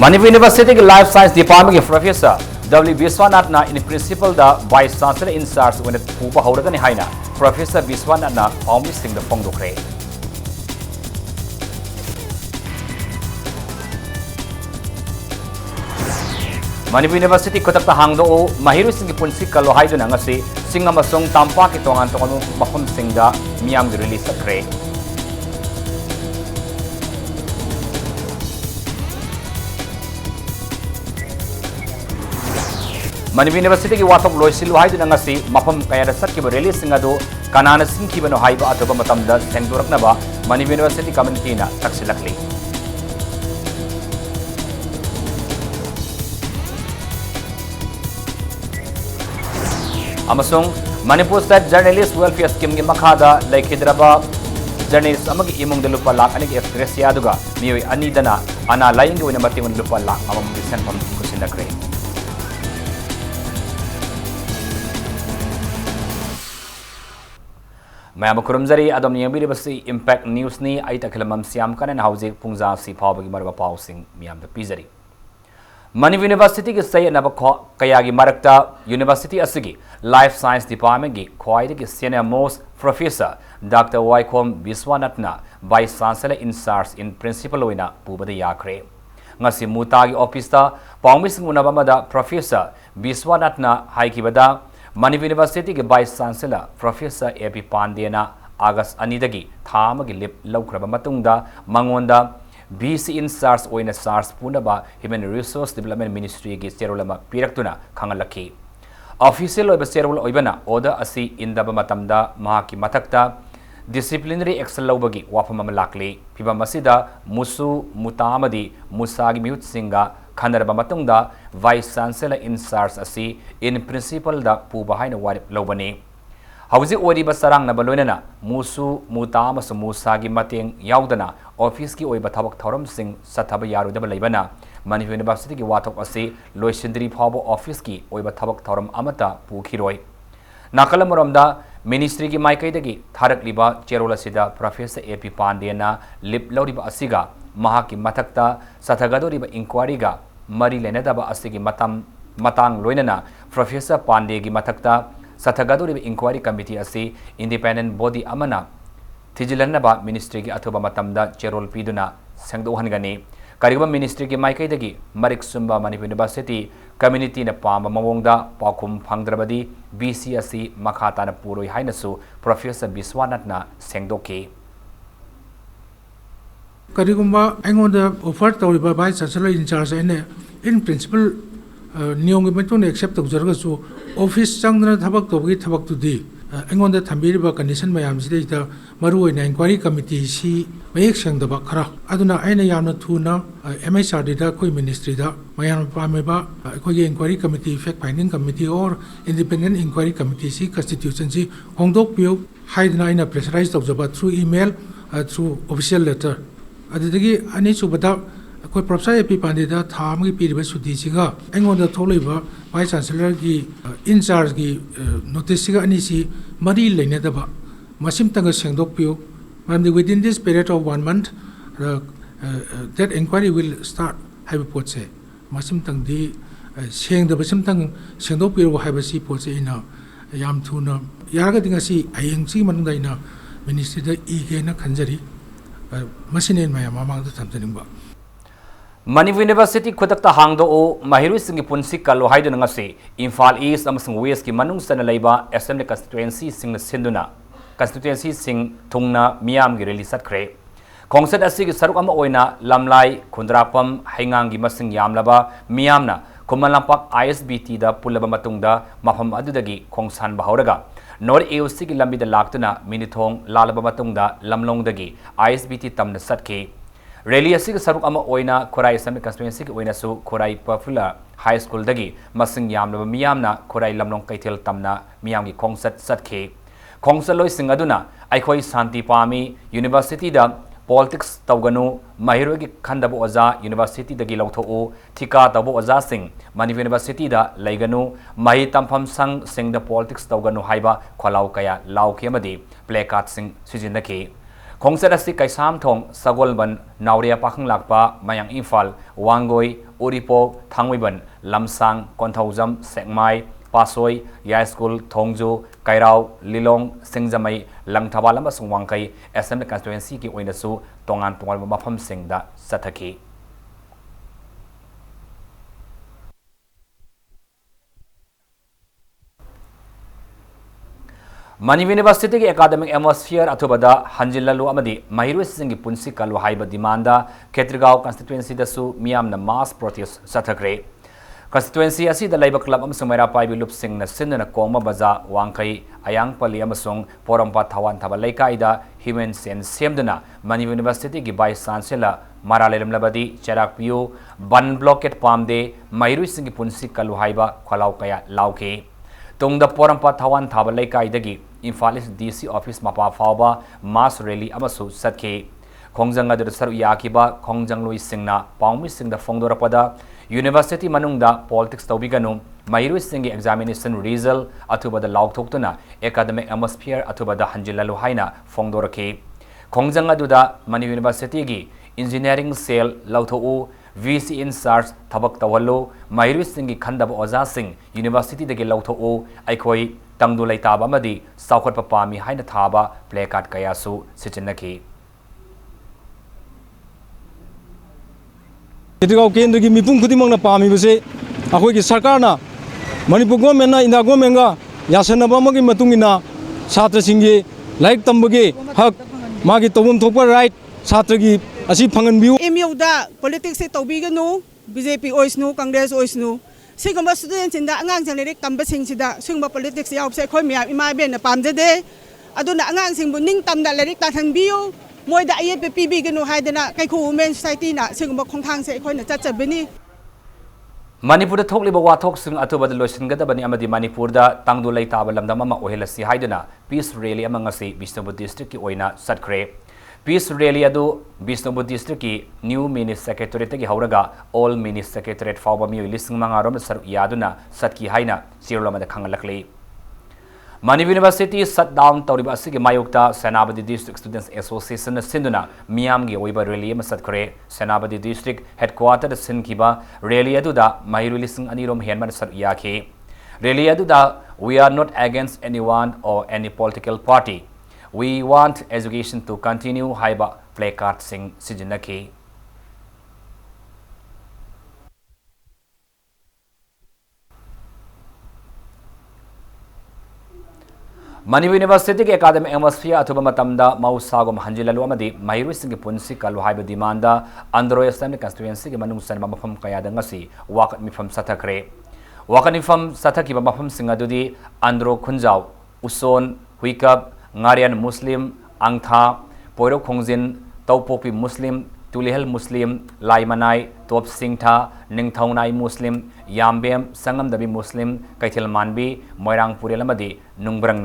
Manipur University के Life Science Department के Professor W. Viswanath na in principle da Vice Chancellor in charge when pupa hawragani haina Professor Viswanath na Paumi Singh da phongdokre. Manipur University kotakta hangdo mahiru sing punsi kalo haiduna ngasi sing amasong tampa ki tongan mafam sing da miyam release sakre. Manipur University की वाथोक लोइसिल हाइदुना ngasi mafam kayada sakkiba release singa do kanana singkibano haiba atoba matamda sengdoraknaba Manipur University community na taksilakli. Amasung Manipur State Journalist Welfare Scheme ki makhada laikhidraba journalist amagi imong de lupa lakh ani expressya duga mioi ani dana ana laing wina matingon lupa lakh amam disen pam kusinakre. Mayam kurumzari adom yambiri basi impact news ni aita khilamam siam kanen hauji pungza si phawbagi marba pausing miyam da pizari. Manipur University ki say naba kayagi marakta University asigi Life Science Department ki khwaidi ki senior most Professor Dr. Waikom Viswanath na Vice Chancellor in charge in principal oina pubada yakre. Ngasi mutagi office ta pawmising unabamada Professor Viswanath na haikibada Manipur University के Vice Chancellor Professor A.P. Pandeyna August anidagi thamagi lip laukraba matungda mangonda BC in SARS oina SARS punaba Human Resource Development Ministry ki cherolama piraktuna khangalaki. Official oiba cherol oibana order asi indaba matamda mahaki mathakta disciplinary action laubagi wafamam lakli phiba masida musu mutamadi musagi mihut singa khanarba matungda Vice Chancellor in charge asi in principle da puba haina warip lobani hauji oriba sarang na baloinana musu mutama su musagi mateng yaudana office ki oiba thabak thoram sing sathaba yaru da laibana Manipur University ki wathok asi loisindri phabo office ki oiba thabak thoram amata pukhiroi nakalamoromda Ministry ki maikai dagi tharak liba cherola sida Professor A.P. Pandeyna lip lauriba asiga mahaki mathakta sathagadoriba inquiry ga mari lenadaba asigi matang loinana Professor Pandey gi mathakta sathagadoriba inquiry committee asi independent body amana thijilanaba ministry gi athoba matamda cherol piduna sengdohangani kariba ministry ki maikai dagi marik sumba Manipur University community na pamba mawongda pakum phangdrabadi BC asi makhata na puroi hainasu Professor Viswanath na sengdoke karigumba aingoda offer tawriba Vice Chancellor in charge ene in principle niyong gi metun accept tawjarga su office changna thabak tawgi thabak tudi aingoda thambiriba condition mayam sidai maru oina inquiry committee si mayek sengdaba khara aduna aina yamna thuna MHRD da koi ministry da mayam pameba koi inquiry committee fact finding committee or independent inquiry committee si constitution si hongdok pio haidna aina pressurize tawjaba through email through official letter adigi ani subada koi Professor A.P. Pandey da thamgi piriba sudi siga aingoda tholiba Vice Chancellor ki in charge ki notice siga ani si mari leine daba masim tanga sengdok pio within this period of 1 month that inquiry will start have pot se masim tang di seng da basim tang sengdok pio have si pot se ina yam thuna yaga dinga si ayeng si manung da ina ministry da ige na khanjari masinen maya mamang da thamjaning ba Manipur University khutakta hangdo mahiru singi punsi kalo haiduna ngasi Imphal East amasung West ki manung sana laiba assembly constituency sing sinduna constituency sing thungna miyam gi release kre khongset asi gi saruk ama oina lamlai khundrapam haingang gi masing yamlaba miyamna kumalampak ISBT da pulaba matungda mafam adudagi khongsan bahawraga Nor AOC ki lambi da laktuna minithong lalaba matungda lamlongdagi ISBT tamna satke Rally asig saruk ama oina Khorai Assembly constituency ki oina su Khorai Popular High School dagi masing yamlaba miyamna Khorai lamlong kaithel tamna miyam gi khongsat satke khongsat loi singaduna aikhoi santi pami university da politics tawganu mahiru gi khandabo oza university dagi lawtho thika tabo oza sing Manipur University da laiganu mahi tampham sang sing da politics tawganu haiba kholau kaya lauki amadi placard sing sijindaki khongset asi kaisam thong sagolban nauria pakhang lakpa mayang Imphal Wangoi Uripo Thangwiban Lamsang Konthaujam Sekmai Pasoi Yai School Thongju Kairau Lilong Singjamai Langthawal amasung Wangkai Assembly constituency ki oinasu tongan tongal mafam singda sathaki Manipur University की academic atmosphere अथुबदा हंजिल्लु अमदी महिरुसिंगी पुंसी कलु HYBE डिमांडा खेत्रिगांव constituency दसु मियामना mass protest सथग्रे constituency असिदा लाइब club अमसुंग मैरा पाइबि लुपसिंग न सिन्नना कोंगमा बजा वांगखै अयांगपल्ली अमसुंग पोरमपा थवान थबा लैकाइदा human sense सेमदना Manipur University की vice chancellor मारालेरम लबदी चराक पियो बन blockade पामदे महिरुसिंगी पुंसी कलु हाइबा खलाउ कया लाउखे तुंगदा पोरमपा थवान थबा लैकाइदगी Imphal DC office mapa fauba mass rally amasu satke khongjang adu saru yakiba khongjang lui singna paumi singda fongdorapada university manungda politics tawbiganu mairu singi examination result athubada laukthokuna academic atmosphere athubada hanjilalu haina fongdorake khongjang aduda Mani University gi engineering cell lauthou VC in SARS thabak tawallo mairu singi khandaba oza sing university dagi lauthou aikhoi tangdu laitaba amadi saukhat papami haina thaba placard kayasu sichinaki Ketigau kendra gi mipum khudimang na pami base akhoi gi sarkar na Manipur government na inda government ga yasanaba magi matungina chhatra singge laik tambage hak magi tobum thokpa right chhatra gi asi phangan biu MU da politics se tobiganu BJP oisnu Congress oisnu Sigamba students in the Angang Generic Tambasing Sida, Singba politics of Sequoia, Imaben, Pamjade, Aduna Angang Sing Buning Tam that Leric and Bio, Moy the IAP big no hidena, Kaiku Women's Society, Singba Kongtang Sequoia, Chacha Bini. Manipur the Tokli Bawa talks in Atoba the Lotion Gadabani Amadi Manipur da Tangdu Laitaba Lamdama Ohelasi Hidena, peace rally among us, Bisnabu district Oina Satkre. Peace rally adu Bisnabu district ki new mini secretariat ki hauraga all mini secretariat fawba mi listing mangarom sar yaduna satki haina sirolama da khangalakli Manipur University shut down tawriba asigi mayokta Senabadi District Students Association sinduna miyam gi oiba rally ma satkre Senabadi District headquarter sinkiba rally adu da mahiru listing anirom henman sar yakhe rally adu da we are not against anyone or any political party. We want education to continue haiba placard sing sijinaki Manipur University ke academic atmosphere athuba matamda mausagom hanjilalu amadi mahiru sing punsi kalu haiba demanda andro assembly constituency ke manung sanma mafam kaya da ngasi wakat mifam sathakre wakat mifam sathaki ba mafam sing adudi andro khunjau uson huikap Ngarian Muslim, Angtha, Poiro Khongjin, Taupopi Muslim, Tulihel Muslim, Laimanai, Top Singtha, Ningthaunai Muslim, Yambem, Sangam Dabi Muslim, Kaitil Manbi, Moirang Purelamadi, Nungbrang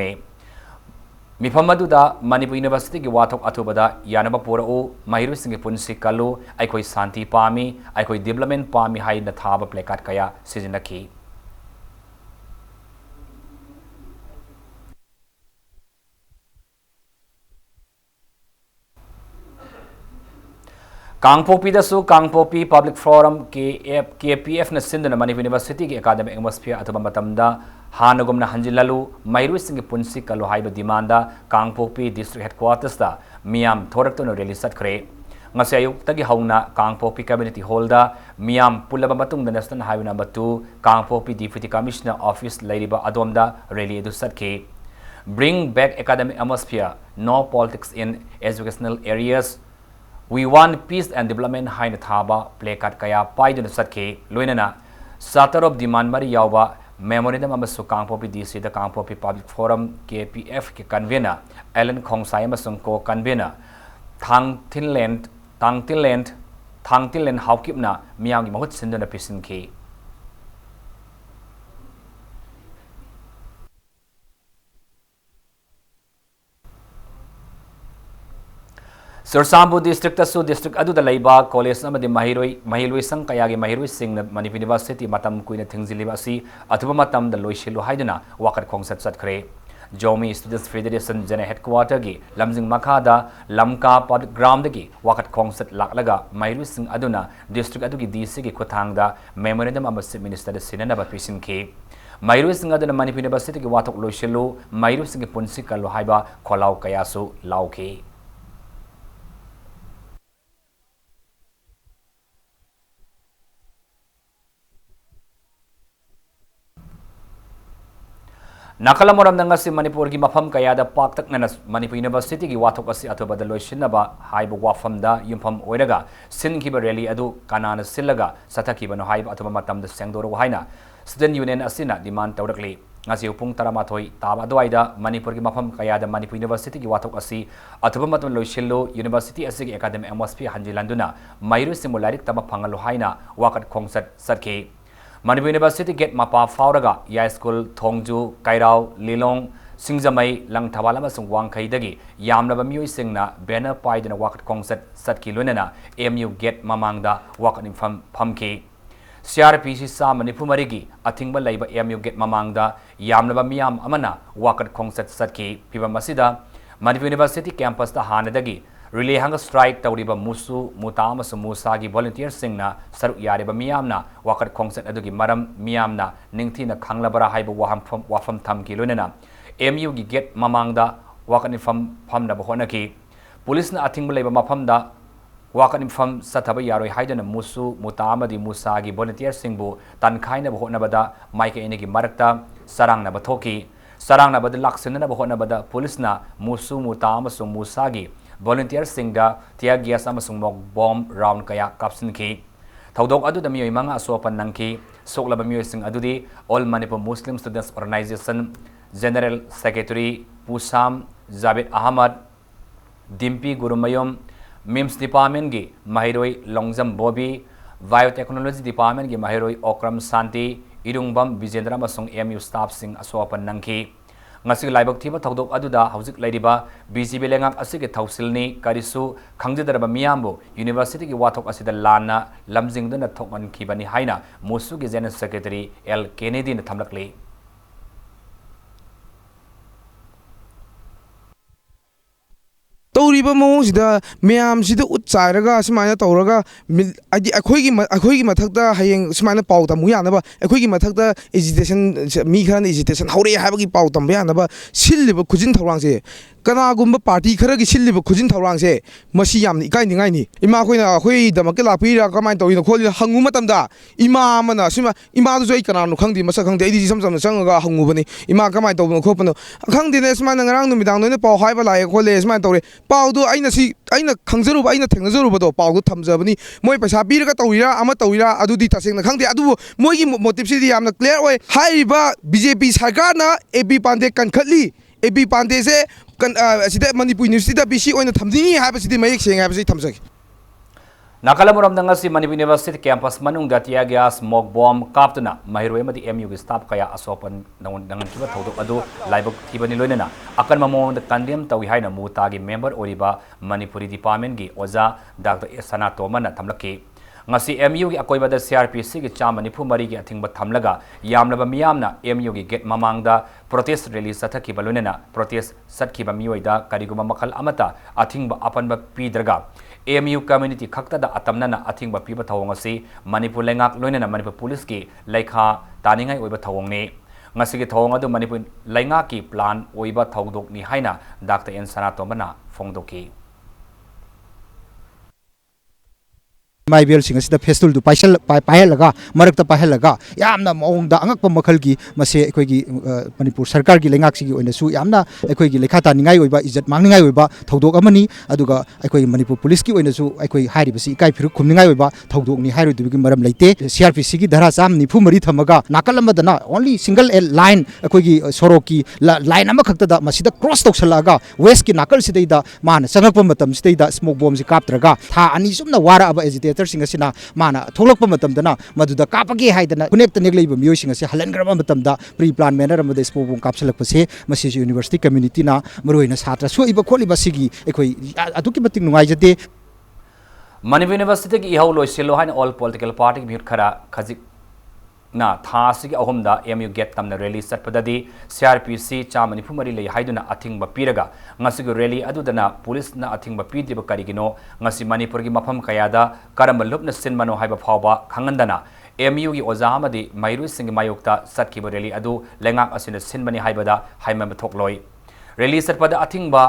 Mipamaduda, Manipur University ki wathok athubada, Yanaba Purao, Mahiru Singi Punsi Kalu, Aikoi Santi Pami, Aikoi Development Pami Hai Nathaba Placard Kaya, Sijinaki. Kangpopi dasu Kangpopi Public Forum KPF na sindana Manipur University ki academic atmosphere athuba matamda hanagumna hanjilalu mairu singi punsi kalu haiba demanda Kangpopi district headquarters da miyam thoraktuna rally satkre ngasi ayuk tagi hauna Kangpopi community hall da miyam pulaba matungda national highway number 2 Kangpopi deputy commissioner office lairiba adomda rally edu satke bring back academic atmosphere no politics in educational areas. We want peace and development haina thaba placard kaya paiduna satke loinana satar of demand mari yawba memorandum amasu Kangpopi DC da Kangpopi Public Forum KPF ke convener Alan Khongsai amasung ko convener Thangtinland haukipna miyang mahut sinduna pisinki Sursambu district asu district adu da laiba college amadi mahiloi sang kaya gi mahiloi sing Manipur University matam kuina thingziliba asi athuba matam da loisilu haiduna wakat khongsat satkre Jomi Students Federation Jene Headquarter gi Lamjing Makada Lamka Public Ground gi wakat concert laklaga Mairuising aduna district adugi DC gi khutangda memorandum amasi minister sinana ba pisin ki Mairuising aduna Manipur University gi watok loiselu Mairuising gi punsi kalu haiba kholau kayasu lauki Nakalamoram ng si Manipur gi mafam kaya da paktak na Manipur University gi watok asi atoba da loishin na ba haibu wafam da yumfam oiraga sin ki ba rally adu kanana silaga sataki ba no haibu atoba matam da sengdoro haina student union asina demand tawrakli ngasi upung taramathoi taba adwaida Manipur gi mafam kaya da Manipur University gi watok asi atoba matam loishillo University asi gi academy MSP hanjilanduna mairu simularik tama phangalu haina wakat khongset satki Manipur University Gate Mapa Fauraga Ya School Thongju Kairao Lilong Singzamai Lang Thawalam Sung Wangkai Dagi Yamlaba Mui Singna Banner Paidana Wakat Kongset Satki Lunana MU Gate Mamangda Wakat Infam Pamki CRPC Sa Manipur Marigi Atingba Laiba MU Gate Mamangda Yamlaba Miam Amana Wakat Kongset Satki Piba Masida Manipur University Campus Da Hanadagi Relay hanga strike tawriba musu mutama su musagi volunteer singna saru yariba miyamna wakat khongset adugi maram miyamna ningthina khanglabara haiba wafam thamki lunena MU gi gate mamangda wakat infam phamna bahonaki police na athingba leiba mafamda wakat infam sathaba yaroi haidana musu mutama di musagi volunteer singbu tankhaina bahona bada maika enegi marakta sarangna bathoki sarangna bada laksena bahona bada police na musu mutama su musagi volunteer singda tear gas amasung mok bomb round kaya kapsin ki thaudok adu da miyoi manga asopan nangki soklaba miyoi sing adudi All Manipur Muslim Students Organization General Secretary Pusam Zabid Ahmad Dimpi Gurumayom MIMS Department gi Mahiroi Longjam Bobby Biotechnology Department gi Mahiroi Okram Santi Irungbam Bijendra masung MU staff sing asopan nangki ngasi laibak thiba thodok aduda hauzik laidiba BGB lengak asige thausilni karisu khangjedaraba miyambu university gi wathok asida lana lamjingduna thokman khibani haina musu gi general secretary L Kennedy na thamlakli तौरीब मौसिदा मैम सिदा उत्चारगा सुमायना तौरगा आदि अखोइगी मथकदा हयेंग सुमायना पाउ तमु यानबा अखोइगी मथकदा education मी खरन education हौरे हाबगी पाउ तम यानबा सिल्लिब खुजिन थौरांगसे कनागुम्बा party खरगी सिल्लिब खुजिन थौरांगसे मसी याम इकाइ निगाइनि इमा खोइना अखोइ दमके लापिरा कमाइन तौइना खोलि हंगु मतमदा इमा मना सुमा इमा दु जoi कनानु खंगदि मसा खंगदि आइदि सम सम संगगा हंगुबनि इमा कमाइन तौबन खोपनो खंगदिने सुमायना ngarang numitang noine pau haiba lae khole सुमायना तौरे पाउदो अइना खंगजरुबा अइना थेंगजरुबदो पाउदो थमजबनी मोय पैसा पीरगा तौइरा अमा तौइरा अदुदि तसेंगना खंगदे अदुबो मोयगी मोटिव सिदि यामना क्लियर ओय हाइबा बीजेपी सरकारना एबी पांडे कनखली एबी पांडे से सिदा मणिपुर यूनिवर्सिटी दा बीसी ओइना थमदिनी हाइबसिदि मयक Seng हाइबसि थमसक Nakalamuram dangasi Manipur University campus manung datia gas smoke bomb kaptuna mahiroi madi MU gi staff kaya asopan dangan kiba thodok adu laibok thibani loinena akan mamong da kandem tawi haina muta gi member oriba Manipuri department gi oza Dr. Sana Tomana thamlaki ngasi MU gi akoiba da CRPC gi cha Manipur mari gi athingba thamlaga yamlaba miyamna MU gi gate mamangda protest release sathaki balonena protest satki ba miyoida kariguma makal amata athingba apanba pidraga AMU community khakta da atamna athingba piba thawong asi Manipur lengak loinena Manipur police ki laikha taningai oiba thawong ni ngasi gi thawong adu Manipur lainga ki plan oiba thawdok ni haina Dr. Sana Tomana phongdoki माइबेल सिंग असिदा फेस्टुल दु पाइहलगा मरकता पाइहलगा यामना मौंगदा अंगकप मखलगी मसे अखोइगी मणिपुर सरकार की लेंगाक सिगी ओइनसु यामना अखोइगी लेखाता निंगाई ओइबा इज्जत मांगनिंगाई ओइबा थौदोक अमनी अदुगा अखोइगी Manipur police की ओइनसु अखोइ हारिबसि इकाइ फिरु खुमनिंगाई ओइबा थौदोक नि हाइरोदुगी मरम लेते CRPC की धारा चाम निफु मरी थमगा नाकल अमदना ओनली सिंगल लाइन अखोइगी सोरोकी लाइन अमा खक्तदा मसिदा क्रॉस तौसलागा वेस्ट की नाकल सिदैदा मान संगकप मतम सिदैदा स्मोक बॉम्ब सि कापत्रगा था अनि सुमना वारा अब एजिटेटर सिंग असिना माना थोलक मतमदना मधुदा कापगे हाइदना कुनेक्ट नेगलेब मियोइ सिंग असे हलनग्रब मतमदा प्री प्लान मैनर अमदे स्पोक बॉम्ब कापसलकपसे मसि यूनिवर्सिटी कम्युनिटी ना मरोइना छात्र सोइबा खोलिबा सिगी एखोइ अदुकी मतिक नुगाइजते Manipur University ki ihau loiselo hain all political party ki khara khazik na tha sigi ahumda MU get tamna rally satpadadi CRPC chamani phumari lei haiduna athingba piraga ngasigu rally adudana police na athingba pidriba karigino ngasi Manipur gi mafam kayada karamba lupna sinmano haiba phawba khangandana MU gi oza amadi mairu singi mayokta satkiba rally adu lengak asina sinbani haibada haimam thokloi rally satpada athingba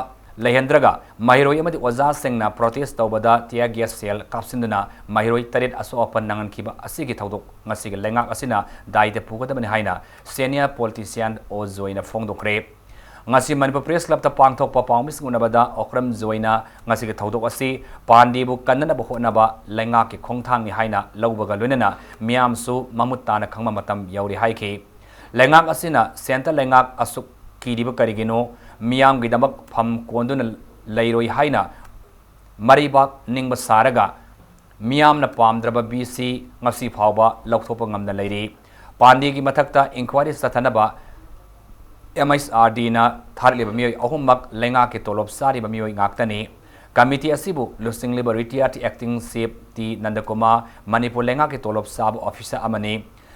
lehendraga mahiroi amadi oza sengna protest tawbada tia gas sel kapsinduna mahiroi taret aso open nangan kiba asigi thodok ngasigi lengak asina daite pugadamani haina senior politician ozoina fongdokre ngasi Manipur press club ta pangthok pa pangmis ngunabada okram zoina ngasigi thodok asi pandibu kannana bo honaba lengak ki khongthang ni haina lawbaga loinana miamsu mamutana khangma matam yauri haiki lengak asina center lengak asuk kidiba karigino miyam gidamak pham konduna leiroi haina maribak ningba saraga miyam na pamdraba BC ngasi phawba lauthopa ngamna leiri pandi gi mathakta inquiry sathanaba MSRD na tharliba miyoi ahummak lenga ke tolop sari ba miyoi ngaktani committee asibu lusing liba retired acting safety nandakoma Manipur lenga ke tolop sab officer amani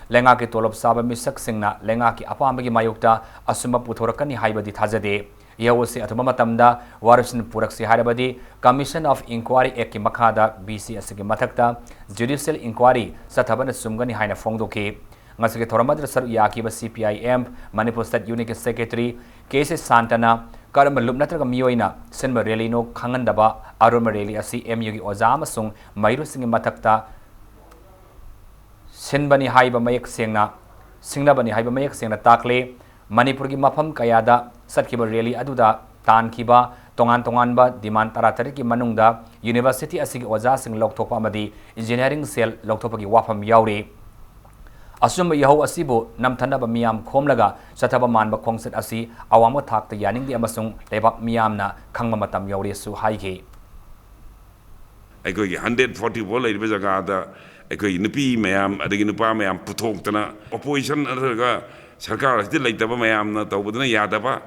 lenga ke tolop saba misak singna lenga ki apambagi mayukta asuma puthorakani haibadi thajade yawse athuma matamda warsin puraksi harabadi commission of inquiry ek ki makhada BC asigi mathakta judicial inquiry sathabana sumgani haina fongdoki ngasige thoramadra saru yaki ba CPIM Manipur State Unit Secretary KS Santana karamba lupnatraga miyoina senba relino khangandaba aroma reli asi MU gi ozama sung mairu singi mathakta Sinbani haiba mayak sengna singnabani haiba mayak sengna takle Manipur gi mafam kayada satkiba rally aduda tankiba tongan ba demand taratari ki manungda university asigi oza sing lokthokpa amadi engineering cell lokthopagi wafam yauri asum yaho asibu namthanaba miyam khomlaga sathaba manba khongset asi awama thakta yaningdi amasung lebak miyamna khangma matam yauri su haigi aigoi 144 lei bejaga da aigoi nupi mayam adagi nupa mayam puthokna opposition araga sarkar asti leitaba mayam na tawbudna yadaba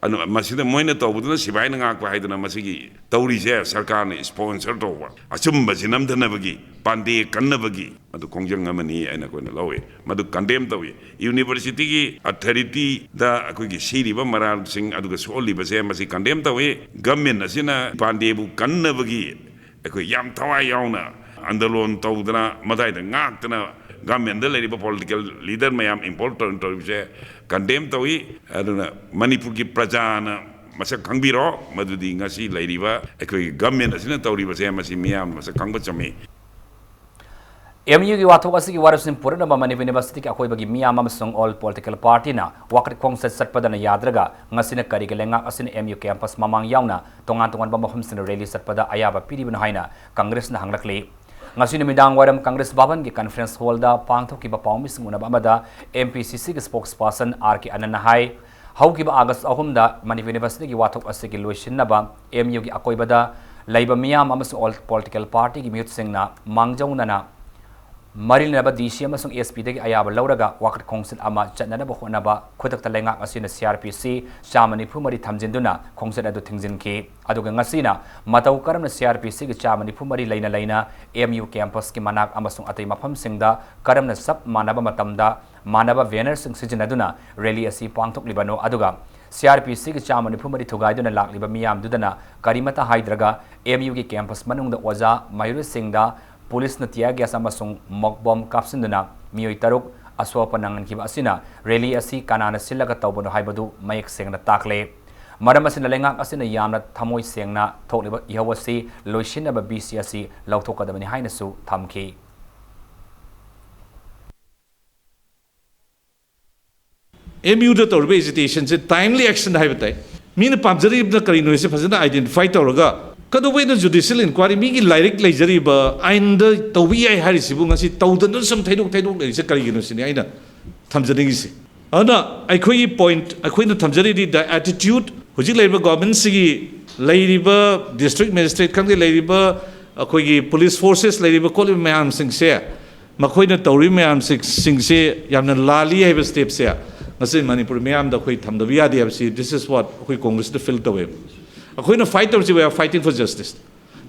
anu masida moina tawbudna sibai na ngak haiduna masigi tawri je sarkar ni sponsor tawba achumba jinam dhanabagi pande kannabagi adu kongjang amani aina koina lawe madu condemn tawi university gi authority da akoi gi siri ba maral sing adu ga soli ba se masi condemn tawi government asina pande bu kannabagi akoi yam thawai yauna andalon tawdana madai da ngaktana government the political leader mayam important to condemn tawi aduna Manipur ki prajana masak kangbiro madudi ngasi lairiba ekoi government asina tawriba se masi miyam masak kangba chame MU gi wathok asigi warasin purana ba Manipur University ki akoi bagi miyam amasung all political party na wakri khongset satpadana yadraga ngasina karige lenga asina MU campus mamang yauna tongan ba mahum sin rally satpada ayaba piribna haina congress na hanglakli ngasini midang waram Congress Bhavan ki conference hall da pangthoki ba pawmis ngunaba amada MPCC ki spokesperson RK Anana hai hauki ba August ahumda Manipur University ki wathok asigi loishinna ba MU ki akoibada laiba miyam amasu all political party ki miyut singna mangjaunana marilnaba DC amasung SP dagi ayaba lauraga wakat khongsit ama chatnaba honaba khudak talenga asina CRPC chamani phumari thamjinduna khongsit adu thingjinki aduga ngasina matau karamna CRPC gi chamani phumari laina MU campus ki manak amasung atai mafam singda karamna sab manaba matamda manaba banner sing sijinaduna rally asi pangthok libano aduga CRPC ki chamani phumari thugaiduna lakliba miyam dudana karimata haidraga MU ki campus manungda oza mayuru singda police na tia gas amasung mockbomb kapsinduna miyoi taruk aswapa nangan kiba asina rally asi kanana silaga tawbono haibadu mayek sengna takle maram asina lengak asina yamna thamoi sengna thokliba ihawasi loisina ba BC asi lauthokadabani haina su thamki MU da tawriba hesitation se timely action haibatai mina pamjari ibna karino se fazana identify tawraga kadobena judicial inquiry migi lyric leijariba ainda tawbi ai harisibu ngasi tawdana sam thaidok leise karigino sini aina thamjaringi se ana aikhoi point aikoina thamjari the attitude hojik leiba government sigi leiriba district magistrate kan leiriba akoigi police forces leiriba kol mayam sing se makoina tawri mayam sing se yamna lali haiba step se ngasi Manipur mayam da khoi thamdabi yadi absi this is what khoi congress the feel tawe akoina fighters we are fighting for justice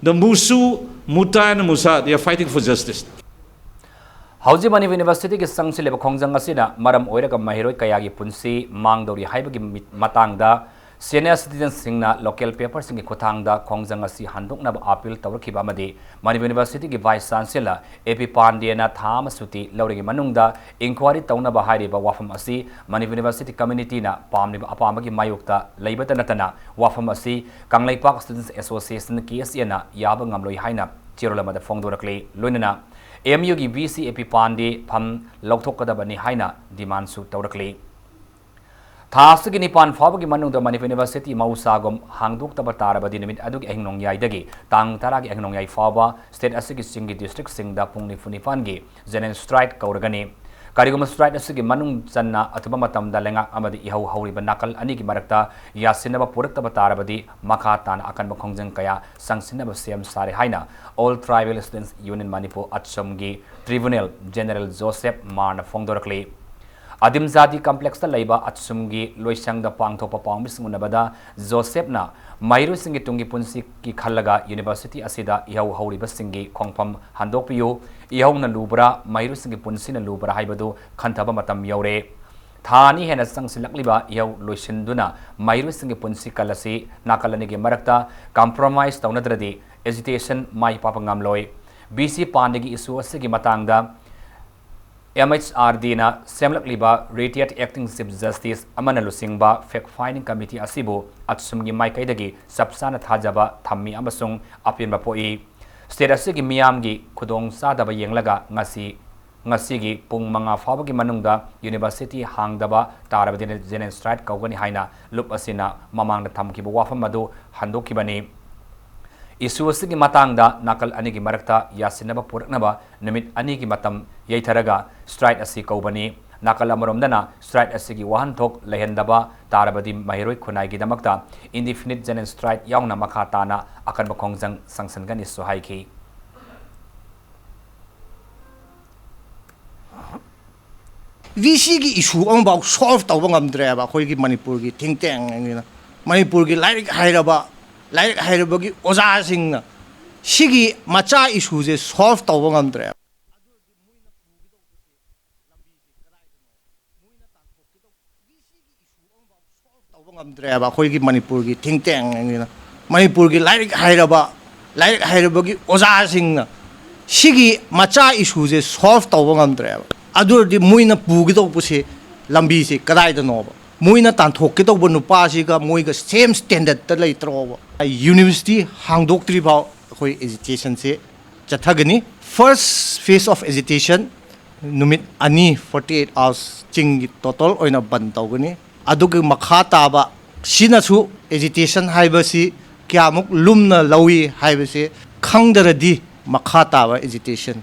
the musu muta and musa they are fighting for justice Hauji Manipur University ki sangsi leba khongjang asina maram oiraga mahiroi kayagi punsi mangdori haibagi matangda senior citizens singna local paper singi khothangda khongjang asi handokna appeal tawrakhiba amadi Manipur University ki vice chancellor AP Pandey na thama suti laurigi manungda inquiry tawna ba hairiba wafam asi Manipur University community na pamliba apamagi mayukta leibata natana wafam asi Kanglai Park Students Association KSA na yaba ngamloi haina chirolamada phongdorakli loinana AMU की VC AP Pandey फम लौथोकदबनी हाइना demand सु तौरकली थासगी निपान फाबगी मनुंग मणिपुर यूनिवर्सिटी मौसागम हांगदोक्तब तारबदी निमित अदुगी अहिंगनोंयाइदगी तांग तरागी अहिंगनोंयाइ फाबा स्टेट असगी सिंगी डिस्ट्रिक्ट सिंगदा पुंगनि फुनिफानगी जेनरल स्ट्राइक कौरगनी करिगुम स्ट्राइक असगी मनुंग चन्ना अथुबा मतमदा लेंगा अमदी इहौ हौरिब नाकल अनिगी मरक्ता यासिनब पुरक्तब तारबदी मखा ताना अकनब खोंजंग कया संसिनब सेम सारे हाइना All Tribal Students Union Manipur Achomgi Tribunal General Joseph Marna Fongdorakli Adim Zadi Complex ta Laiba Achumgi Loisang da Pangthopa Pangmisunabada Joseph na Mairu Singi Tungi Punsi ki Khalaga University Asida Ihau Hauriba Singi Kongpam Handokpiyo Ihau na Lubra Mairu Singi Punsi na Lubra Haibadu Khantaba Matam Yaure Thani hena sangsilakliba Ihau Loisinduna Mairu Singi Punsi Kalasi Nakalanigi Marakta Compromise Taunadradi Agitation mai papangamloi BC Pandegi issue asigi matangda MHRD na semlakliba retired acting chief justice amana lusingba fact finding committee asibu atsumgi mai kaidagi sabsana thajaba thammi amasung apinba poi state asigi miyamgi khudong sadaba yenglaga ngasigi pung manga fabagi manungda university hangdaba tarabadin general strike kaugani haina lup asina mamangda thamkiba wafam madu handokibani Isu asigi matangda nakal anigi marakta yasinaba puraknaba nimit anigi matam yaitharaga strike asi kaubani nakal amaromdana strike asigi wahanthok lehendaba tarabadi mahiroi khunai damakta indefinite general strike yauna makhatana akanba khongjang sangsangani sohaiki VC ki issue ang bau solve tawba ngamdre ba khoi ki Manipur ki think tank ngina Manipur ki like hairaba like hairabagi oza singna sigi macha issue je solve tawba ngamdre ngamdre ba khoi ki Manipur ki think tank ngina Manipur ki like hairabagi oza singna sigi macha issue je solve tawba ngamdre ba adur di muina pugi to puse lambi se kadai da no ba muina tan thok ke to bu nupa si ga mui ga same standard ta lai tro ba university hang doctri ba khoi education se chathagani first phase of education numit ani 48 hours ching total oina ban tawgani adug makha ta ba sina su education haiba si kyamuk lumna lawi haiba se khangdaradi makha ta ba education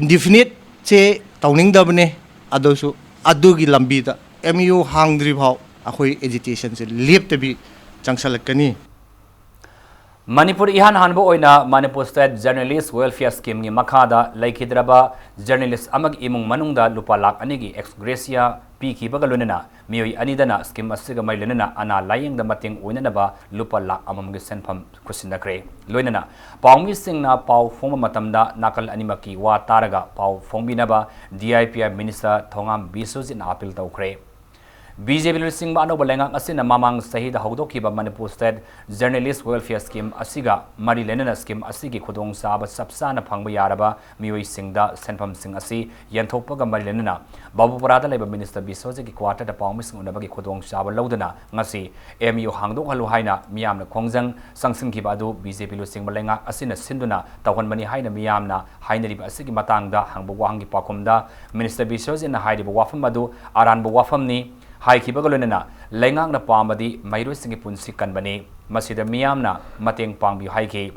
indefinite se tauning dabne adosu adugi lambida MU hangdri bhau akhoi education se lep tabi changsalakani Manipur ihan hanbo oina Manipur State Journalist Welfare Scheme ni makhada laikhidraba journalist amag imung manungda lupa lakh anigi ex gratia piki bagalunena mioi anidana scheme asiga mailenana ana layeng da mating oinanaba lupa lakh amamgi senpham kusindakre loinana pawmi singna paw foma matamda nakal animaki wa taraga paw fombinaba DIPI minister thongam bisujin appeal tawkre BJP Singh Bano Balenga Asina Mamang Sahid Haudoki ba Manipur State Journalist Welfare Scheme Asiga Mari Lenana Scheme Asigi Khudong Saba Sapsana Phangba Yaraba Mioi Singda Senpam Singh Asi Yanthokpaga Mari Lenana Babu Parada Labor Minister Bisoje ki quarter da Pawmis Unabagi Khudong Saba Laudana Ngasi MU Hangdok Halu Haina Miyamna Khongjang Sangsing ki badu BJP Singh Balenga Asina Sinduna Tawhan Mani Haina Miyamna Haina Riba Asigi Matangda Hangbu Wangi Pakumda Minister Bisoje na Haidi Wafam Madu Aran Wafam ni Hai Kibagaluna, Lengang na Pamadi, Mairu Singi Punsi Kanbani, Masida Miyamna, Mating Pangbi Haiki.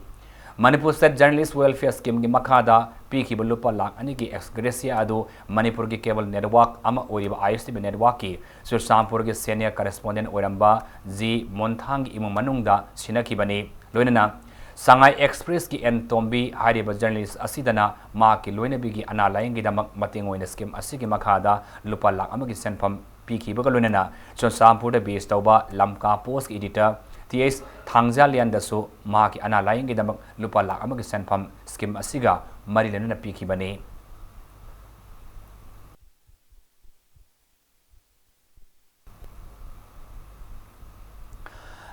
Manipur State Journalist Welfare Scheme Makada, Piki Balupa Lak Aniki ex Gracia Adu, Manipur Cable Network, Ama Uriba ISTB Networki, Sur Sampur Senior Correspondent Oramba, Z Montang Imu Manungda, Sinakibani, Lunana. Sangai Express ki en Tombi Hariba journalist asidana ma ki loina bigi ana laingi damak mating oina scheme asigi makhada lupa lak amagi senpam piki bagalunena chon sampurda base tauba lamka post editor TS Thangja lian dasu ma ki ana laingi damak lupa lak amagi senpam scheme asiga mari lenana piki bani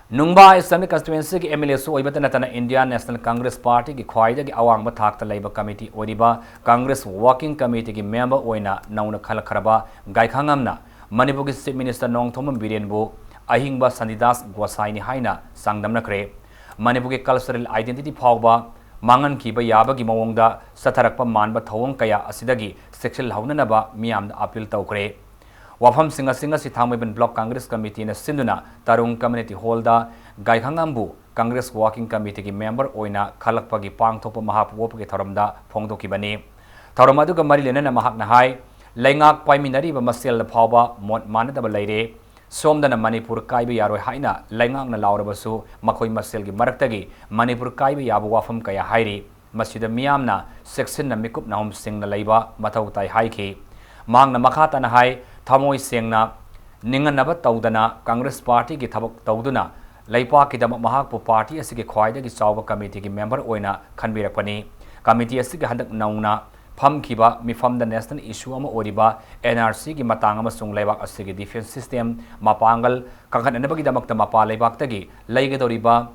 Nungba Assembly constituency ki MLA su oibata natana Indian National Congress Party ki khwaida ki awangba thakta laiba committee oriba Congress Working Committee ki member oina nauna khalakharaba gaikhangamna Manipur ki Chief Minister Nongthom Birenbu ahingba Sandidas Gosaini haina sangdamna kre Manipur ki cultural identity phawba mangan kiba yaba ki mawongda satharakpa manba thawong kaya asidagi sexual haunanaba miyamda appeal tawkre Wafam singa si Thamaiban Block Congress Committee na Sinduna Tarung Community Hall da Gaikhangambu Congress Working Committee ki member oina khalakpagi pangthokpa mahapwopa ki thoramda phongdokibani thoram aduga mari lenana mahakna hai laingak paiminari ba masel phawba mot manadaba leire somdana Manipur kaiba yaroi haina laingak na laurabasu makhoi masel gi maraktagi Manipur kaiba yabu wafam kaya hairi masjida miyamna section na mikup nahum sing na leiba mathau tai haiki mangna makhata na hai Thamoi sengna ninganaba taudana Congress Party ki thabak tauduna leipa ki dam mahakpu party asigi khwaida ki chawba committee ki member oina khanbirakpani committee asigi handak nauna phamkiba mifamda national issue ama oriba NRC ki matang ama sung leibak asigi defense system mapangal kanghan anabagi damakta mapa leibak tagi leigedoriba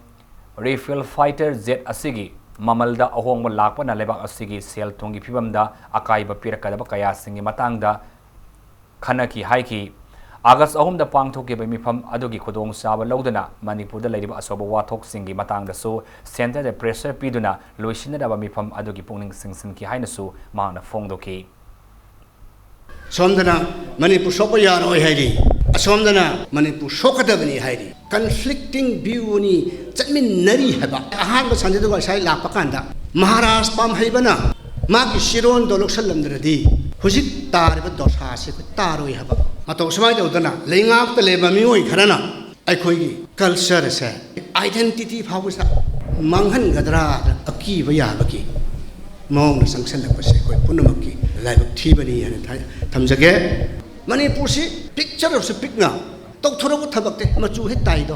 Rifle fighter jet asigi mamalda ahongba lakpa na leibak asigi sel thongi phibamda akaiba pirakadaba kaya singi matangda Khanaki haiki August ahumda pangthoki ba mifam adugi khodong saba laudana Manipurda leiriba asoba wathok singi matangda su center de pressure piduna loisina ba mifam adugi pungning singsin ki haina su mangna phongdoki somdana Manipur sopa yaroi hairi asomdana Manipur sokadabani hairi conflicting view ni chatmin nari haba ahanga sanjadu ga sai lapakanda Maharashtra pam haibana magi shiron dolok salamdradi Hujik tar ba dosa se taroi haba mato samai de udana leingak te leba mioi kharana ai khoi gi culture se identity phawsa manghan gadra aki ba ya ba ki mong sangsan lak se koi punamak ki lai ba thi bani han thamjage Manipur si picture of se pikna tok thoro bu thabak te machu he tai do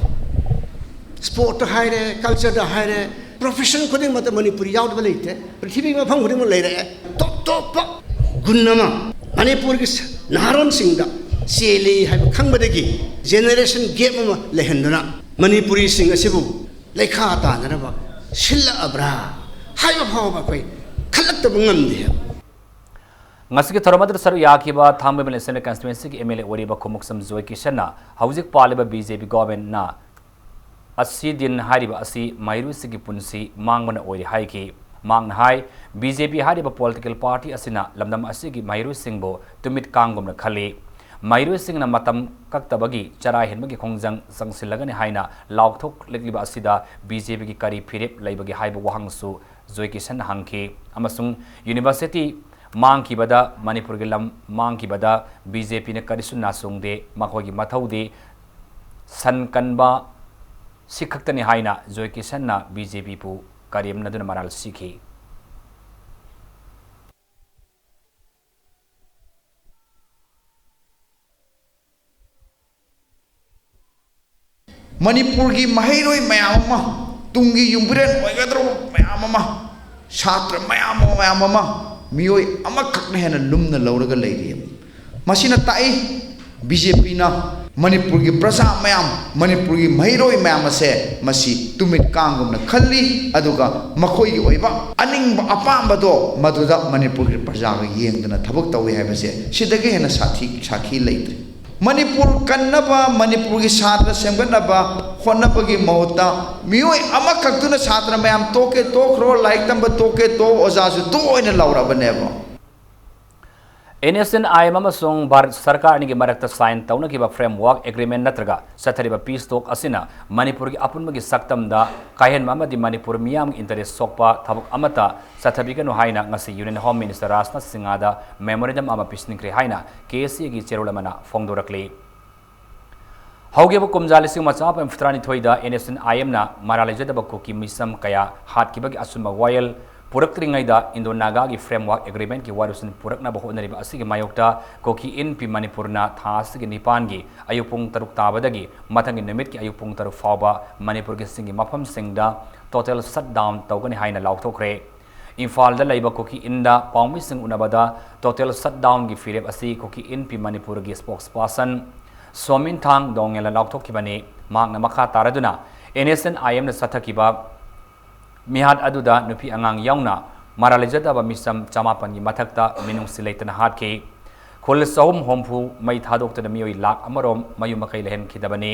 sport haire culture da haire profession khuding mata Manipur yaud ba leite prithvi ma phang khuding mo leire top top Gunnama Manipur ki naharon singda seli hai khangbadagi generation gap ma lehenduna Manipuri sing asibu lekha ta na ba silla abra hai ba phaw ba koi khalak ta bangam de ngasigi thoramadr saru yakiba Thamaiban Assembly constituency ki MLA oriba khumuksam Joy Kishanna hauzik paliba BJP government na asi din hariba asi mairu sigi punsi mangmana ori haiki mang hai BJP hariba political party asina lamdam asigi mairu singbo tumit kangum na khali mairu sing na matam kaktabagi chara henbagi khongjang sangsilagani haina laukthok lekliba asida BJP ki kari phirip leibagi haiba wahangsu Joy Kishan hangki amasung university mangki bada Manipur gi lam mangki bada BJP ne karisu nasungde makhogi mathaude san kanba sikhaktani haina Joy Kishan na BJP pu Karim Naduna Maral Sikhi. Manipur ki mahiroi mayama tungi yumburen oigadro mayama shatra mayama mioi amakakne hena lumna lauraga leiri masina tai BJP na Manipur ki praja mayam Manipur ki mahiroi mayam ase masi tumit kangum na khalli aduga makhoi gi oiba aning apamba do maduda Manipur ki praja ga yengdana thabak tawi haibase sidage hena sakhi leitri Manipur kannaba Manipur ki satra semganaba khonnabagi mahota mioi amakaktuna satra mayam toke tokro like tamba toke to ojasu to oina laura baneba NSN IMM song Bharat Sarkar ni marakta sign tauna ki ba framework agreement natraga sathariba peace talk asina Manipur ki apun magi saktam da kahen mama di Manipur miyam interest sokpa thabuk amata sathabiga no haina ngasi Union Home Minister Rajnath Singh da memorandum ama pisnikri haina KC gi cherulamana fongdorakli hauge kumjali sing macha pam fitrani thoida NSN IM na maraleja da bakko ki misam kaya hat ki bagi asuma royal Purakringaida Indo Naga ki framework agreement ki warusin purakna baho nariba asigi mayokta koki in pi Manipurna thas ki nipan gi ayupung taruk tabadagi matangi numit ki ayupung taruk fawba Manipur ki singi mafam singda total shutdown tawgani haina lauthokre Imphal da laiba koki inda paumi sing unabada total shutdown gi firep asi koki in pi Manipur gi spokesperson Somin Thang dongela lauthokibani ꯃꯍꯥꯛꯅ ꯃꯈꯥ ꯇꯥꯔꯗꯨꯅ NSNIM ꯅ ꯆꯠꯊꯈꯤꯕ ꯃꯤꯍꯥꯠ ꯑꯗꯨꯗ ꯅꯨꯄꯤ ꯑꯉꯥꯡ ꯌꯥꯎꯅ ꯃꯔꯥꯜ ꯂꯩꯖꯗꯕ ꯃꯤꯆꯝ 9,000ꯒꯤ ꯃꯊꯛꯇ ꯃꯤꯅꯨꯡꯁꯤ ꯂꯩꯇꯅ ꯍꯥꯠꯈꯤ ꯈꯨꯜ 340 ꯃꯩ ꯊꯥꯗꯣꯛꯇꯨꯅ ꯃꯤꯑꯣꯏ ꯂꯥꯈ ꯑꯃꯔꯣꯝ ꯃꯌꯨꯝ ꯃꯀꯩ ꯂꯩꯍꯟꯈꯤꯗꯕꯅꯤ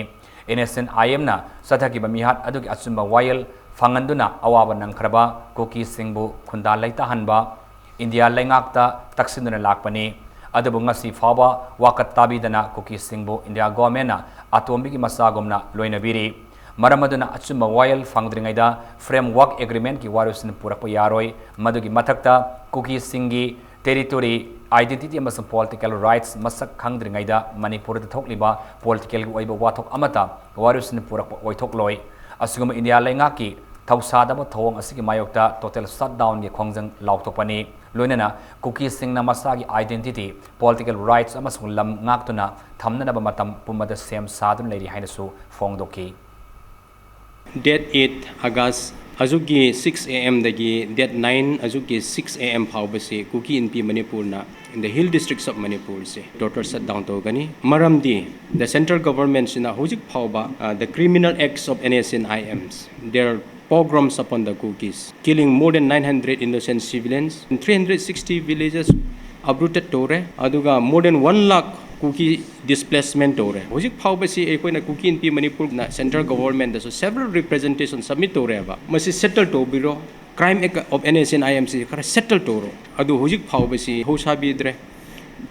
NSNIM ꯅ ꯆꯠꯊꯈꯤꯕ ꯃꯤꯍꯥꯠ ꯑꯗꯨꯒꯤ ꯑꯆꯨꯝꯕ ꯋꯥꯌꯦꯜ ꯐꯪꯍꯟꯗꯨꯅ ꯑꯋꯥꯕ ꯅꯪꯈ꯭ꯔꯕ ꯀꯨꯀꯤꯁꯤꯡꯕꯨ ꯈꯨꯟꯗꯥ ꯂꯩꯇꯥꯍꯟꯕ ꯏꯟꯗꯤꯌꯥ ꯂꯩꯉꯥꯛꯇ ꯇꯛꯁꯤꯟꯗꯨꯅ ꯂꯥꯛꯄꯅꯤ ꯑꯗꯨꯕꯨ ꯉꯁꯤ ꯐꯥꯎꯕ ꯋꯥꯀꯠ ꯇꯥꯕꯤꯗꯅ ꯀꯨꯀꯤꯁꯤꯡꯕꯨ ꯏꯟꯗꯤꯌꯥ ꯒꯣꯚꯔꯟꯃꯦꯟꯠꯅ ꯑꯇꯣꯝꯕꯤꯒꯤ ꯃꯆꯥꯒꯨꯝꯅ ꯂꯣꯏꯅꯕꯤꯔꯤ ꯃꯔꯝ ꯑꯗꯨꯅ ꯑꯆꯨꯝꯕ ꯋꯥꯌꯦꯜ ꯐꯪꯗ꯭ꯔꯤꯉꯩꯗ ꯐ꯭ꯔꯦꯝꯋꯥꯔꯛ ꯑꯦꯒ꯭ꯔꯤꯃꯦꯟꯠꯀꯤ ꯋꯥꯔꯣꯜꯁꯤꯡ ꯄꯨꯔꯛꯄ ꯌꯥꯔꯣꯏ ꯃꯗꯨꯒꯤ ꯃꯊꯛꯇ ꯀꯨꯀꯤꯁꯤꯡꯒꯤ ꯇꯦꯔꯤꯇꯣꯔꯤ आइडेंटिटी अमसुंग पॉलिटिकल राइट्स मसक खंगद्रिंगैदा मणिपुर थोकलिबा पॉलिटिकल ओइबा वाथोक अमता वारुसिन पुरक ओइथोकलोय असुगम इंडिया लेंगाकी थौसादब थोंग असigi मायोक्ता टोटल शटडाउन के खोंजंग लाउथोपनी लोइनना कुकी सिंगना मसागी आइडेंटिटी पॉलिटिकल राइट्स अमसुंग लम ngaktuna thamnanaba matam pumada sem sadun leiri hainasu फोंगदोकी Date 8 August Azuki 6 a.m. dagi date 9 Azuki 6 a.m. Paubasi Kuki in P Manipur na in the hill districts of Manipur se total shut down to gani maramdi the central government sina hojik pauba the criminal acts of NSNIMs their pogroms upon the Kukis killing more than 900 innocent civilians in 360 villages uprooted tore aduga more than 1 lakh Kuki displacement tore hojik paubasi ekoi na Kuki in P Manipur na central government so several representations submit tore ba masi settle to biro crime act of NSNIMC kara settle toro adu hojik paubasi hosabidre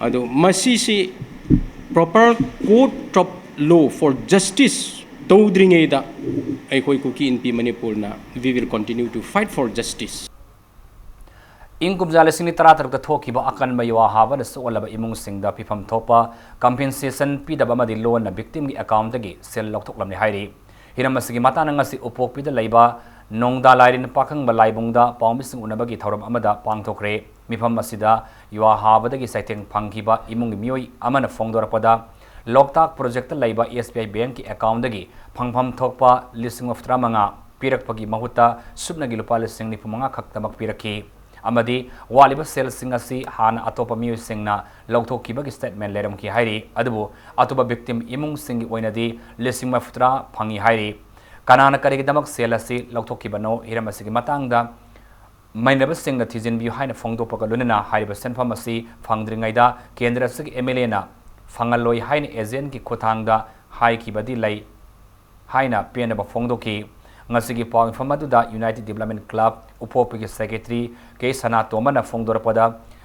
adu masi si proper court of law for justice tawdringeida ekoi Kuki in P Manipur na we will continue to fight for justice Ingkum jale singni tarataruk thoki ba akan maywa haba na solaba imung singda pifam thopa compensation pidaba madi loan na victim gi account dagi sel lokthok lamni hairi hiramasigi mata na ngasi upok pida leiba nongda lairin pakhang ba laibungda pawmising unabagi thoram amada pangthokre mifam masida yuwa haba dagi saiteng phangkiba imung mioi amana phongdorapada loktak project leiba SBI bank ki account dagi phangpham thokpa listing of tramanga pirakpagi mahuta subnagi lupa lising ni pumanga khaktamak piraki amadi waliba sales singasi hana atopa miu singna logthokibagi statement leram ki hairi adubu atopa victim imung singi oinadi lising mafutra phangi hairi kanana karigidamak selasi logthokibano hiramasigi matangda mainaba singna thijin bi haina phongdopaga lunena hairiba senphamasi phangdringaida kendra sigi MLA na phangaloi haina agent ki khothangda haikibadi lai haina penaba phongdoki ngasigi paw informaduda United Development Club upopigi secretary ke sana tomana phongdorapada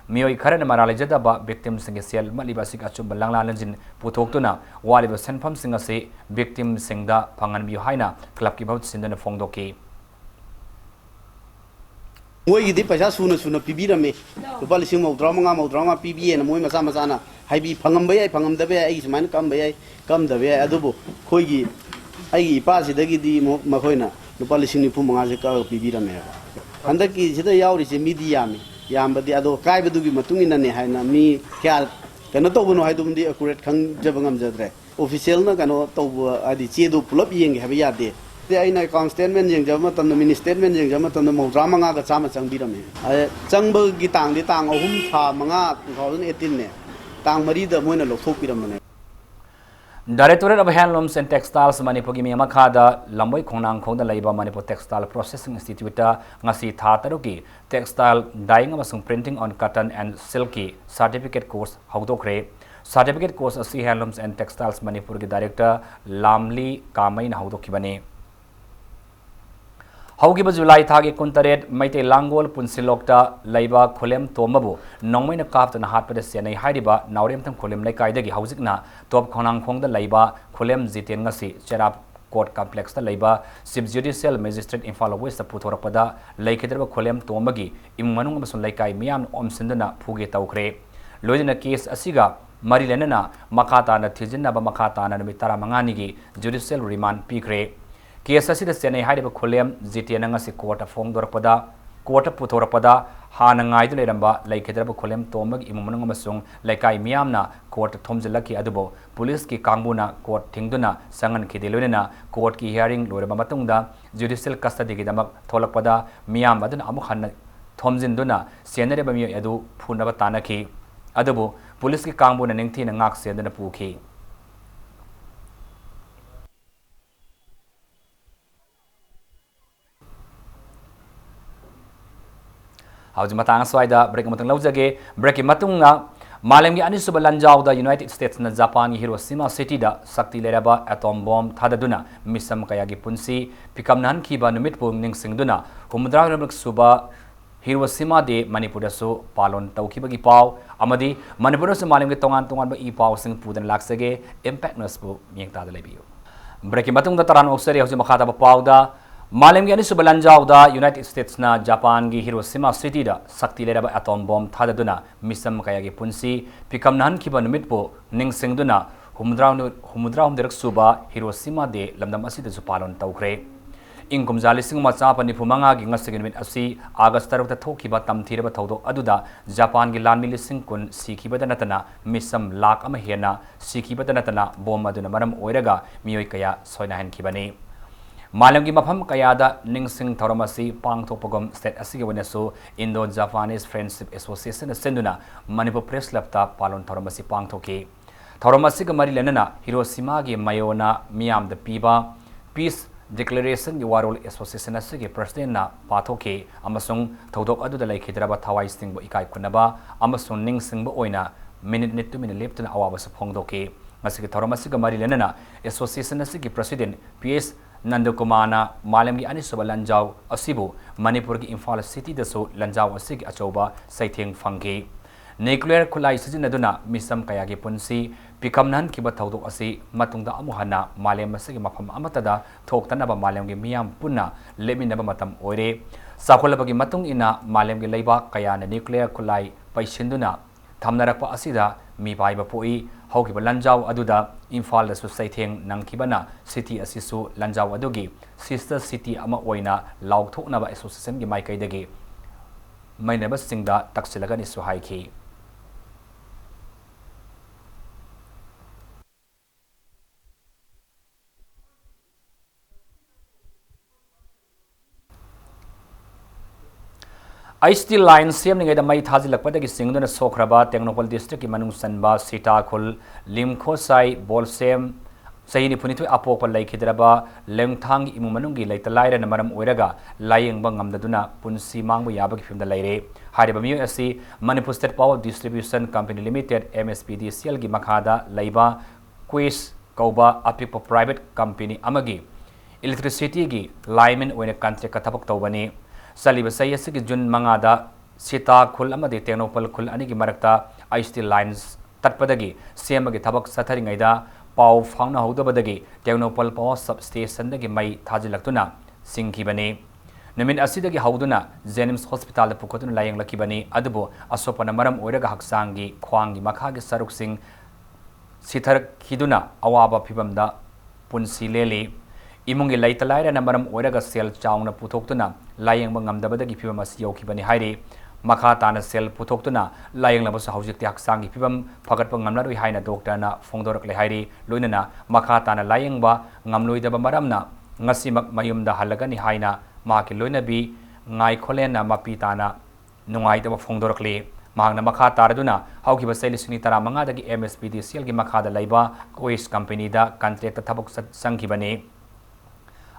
mioi kharana maralejada ba victim singe sel maliba sik achum langlanjin puthokuna waliba senpham singase victim singda phangan bi haina club ki bhaut sindana phongdoki moi gidi paisa suna pibirame lupa lising maudrama pibi na moi masa na haibi phangam bai phangam dabe ai suman kam dabe adubu khoi gi ai ipa sidagi di makoina lupa lising ni pumanga se ka pibirame handaki sida yauri se media mi yambadi ado kai bedugi matungina ne haina mi kya kana to bono haidum di accurate khang jabangam jadre official na kano to adi chedu pulap yeng habe yade te aina account statement jeng jama tan mini statement jeng jama tan maudrama nga ga chama changbirame changba gi tang di tang ahum tha manga 2018 ne tang mari da moina lokthok piramane Directorate of Handlooms and Textiles Manipur gi miyamakada lamboi khongnang khongda leiba Manipur Textile Processing Institute ngasi tha taruki textile dyeing amasung printing on cotton and silky certificate course haudokre certificate course asi Handlooms and Textiles Manipur gi director Lamli Kamai na haudokibane Haugiba July thagi kuntaret maite langol punsilokta leiba kholem tomabu nongmaina kaptana hatpada senai hairiba nauremtham kholem laikaidagi haujikna top khonang khongda leiba kholem jiten ngasi cherap court complex ta leiba sub judicial magistrate Imphal West puthorapada laikhidraba kholem tomagi immanung amasun laikai miyam omsindana phuge tawkhre loidina case asiga mari lenana makata na thijinna ba makata na numi 15 gi judicial remand pikre case asida senai hairiba kholem jitiana ngasi court phongdorpada court puthorpada hanangai du leramba laikhedraba kholem tomag imumanung amasung laikai miyamna court thomjilaki adubo police ki kangbuna court thingduna sangan khidelonena court ki hearing loraba matungda judicial custody gi damak tholakpada miyam aduna amuk hanna thomjinduna senareba mi adu phunaba tanaki adubo police ki kangbuna ningthina ngak sendana pukhi Hauji matang aswaida break matang laujage break matunga Malam gi anisuba lanjau da United States na Japan gi Hiroshima city da sakti leraba atom bomb thadaduna misam kaya gi punsi pikam nan khiba numit pu ning singduna humdra ramlak suba Hiroshima de Manipur da su palon tawkhiba gi paw amadi Manipur su malam gi tongan ba I paw sing pudan laksage impact nas pu miyeng ta da lebiyo break matung da taran oksari hauji makhata ba paw da Malam gi anisuba lanjau da United States na Japan gi Hiroshima city da sakti leraba atom bomb thadaduna misam kaya gi punsi pikam nan khiba numit pu ning singduna humdra humderak suba Hiroshima de lamdam asida su palon tawkhre ingkum jali sing macha pani phumanga gi ngasig minute asi August 3 ta thokiba tamthiraba thodok aduda Japan gi lanmi lising kun sikhiba da natana misam lak ama hena sikhiba da natana bom aduna maram oiraga miyoi kaya soina hen khibani Malam gi mafam kayada ningsing thoramasi pangthokpagom state asigi wenasu Indo-Japanese Friendship Association senduna Manipur Press Club ta palon thoramasi pangthoki thoramasi ga mari lenana Hiroshima gi mayona miyam da piba Peace Declaration gi warol Association asigi president na pathoki amasung thodok adu da laikhidraba thawai singbo ikai kunaba amasung ningsingbo oina minute to minute leptuna awaba sa phongdoki ngasigi thoramasi ga mari lenana Association asigi president PS Nandakumana Malam gi anisuba lanjau asibu Manipur gi Imphal city da so lanjau asigi achoba saitheng phangki nuclear khulai sijinaduna misam kaya gi punsi pikamnan kiba thodok asi matungda amuhana Malam asigi mafam amatada thoktanaba Malam gi miyam punna leminaba matam oire sakolabagi matung ina Malam gi leiba kaya na nuclear khulai paisinduna thamnarakpa asida mi baiba poi haukiba lanjau aduda Imphal da su saitheng nangkibana city asisu lanjau adugi sister city ama oina laukthoknaba association gi maikaidagi mainaba singda taksilaga ni su haiki Ice line siam ningai da mai thajilakpadagi singduna sokraba Technopol district ki manung sanba Sitakhul Limkhosai Bolsem Saini punithu apokpa laikhidraba Lengthang imu manungi laitalaira na maram oiraga layengba ngamdaduna punsi mangbu yabagi phimda laire hariba miyo asi Manipur State Power Distribution Company Limited MSPDCL gi makhada laiba Quiz kauba apikpa private company amagi electricity gi lineman oina contract ka thabak tawbani Saliba sayasigi jun mangada Sitakhul amadi Technopol khul ani gi marakta ice lines tatpadagi semagi thabak satharingaida pau phangna hodabadagi Technopol power substation dagi mai thajilaktuna singkhibani namin asidagi hauduna Jenims Hospital da pukotuna layeng lakibani adubo asopana maram oiraga haksangi khwangi makhagi saruk sing sithar khiduna awaba phibamda punsi leli imungi laitalaira na maram oiraga sel chaungna puthoktuna layengba ngamdabadagi phibam asi yaukhibani hairi makha tana sel puthoktuna layenglabasa haujikti haksangi phibam phagatpa ngamlaroi haina doctor na phongdorakle hairi loinana makha tana layengba ngamloidaba maramna ngasimak mayumda halagani haina maki loinabi ngai kholena mapi tana nungaidaba phongdorakle mahangna makha taraduna haukiba selisuni tara mangadagi MSPDCL gi makhada laiba Quiz company da contract thabak sangkhibani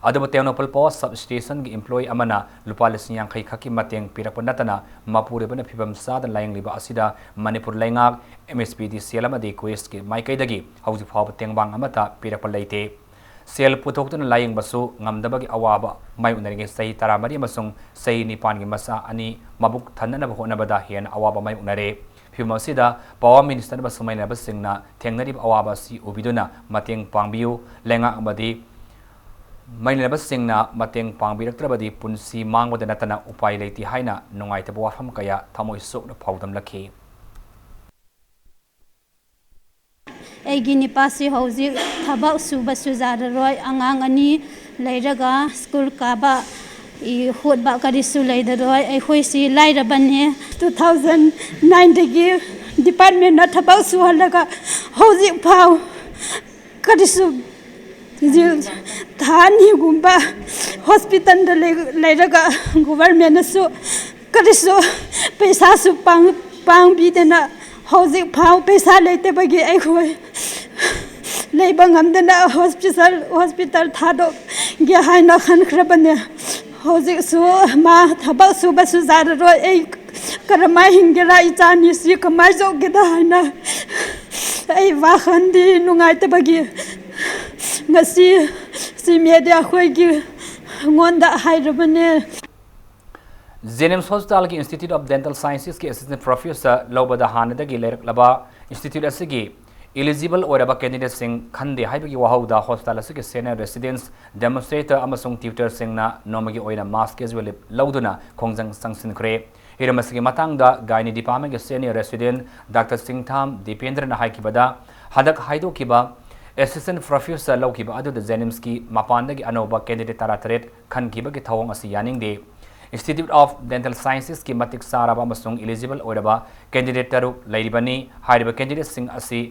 Adubo Technopol Power Substation gi employee amana lupa lising yang khaki mateng pirakpa natana mapure bana phibam sadan layang liba asida Manipur laingak MSPDCL amadi Quiz gi maikaidagi hauji phawba tengbang amata pirakpa leite sel puthokna layang basu ngamdabagi awaba mai unaringe sei taramari amasung sei nipan gi masa ani mabuk thanana honabada hian awaba mai unare phibam asida Power Minister basumaina basingna thengnari awaba si ubiduna mateng pangbiu lenga amadi Mainaba singna mateng pangbiraktrabadi punsi mangwada natana upai leiti haina nungaitaba wafam kaya thamoi sokna phaudam lakhi Aigi nipasi hauji thabak suba sujararoi angang ani leiraga school kaba I hotba karisu leidaroi ai hoisi lairabane 2009 dagi department na thabak suhalaga hauji phau karisu Thani gumba hospital da leiraga government su karisu paisa su pang bidena hauji phau paisa leite bagi ai khoi leiba ngamdena hospital thado ge haina khan khrabane hauji su ma thabak su ba su jar roi ai karamai hingira ichani si kamai jogeda haina ai wakhandi nungai te bagi ngasi si media khoi gi ngonda hairabane Jenims Hospital ki Institute of Dental Sciences ki Assistant Professor Lobada Hanada gi Lerak Laba Institute asigi eligible oraba candidate sing khande haibagi wahauda hospital asigi senior residents demonstrator amasung tutor singna nomagi oina mass casual lauduna khongjang sangsin khre hiramasigi matangda gyne department ki senior resident Dr. Singtham Dipendra na haikibada hadak haido kiba assistant professor laukiba adu the Jenims ki mapandagi anoba candidate taratret khan kiba ki thawong asi yaning de Institute of Dental Sciences ki matik saraba amasung eligible oraba candidate taru lairibani hairiba candidate sing asi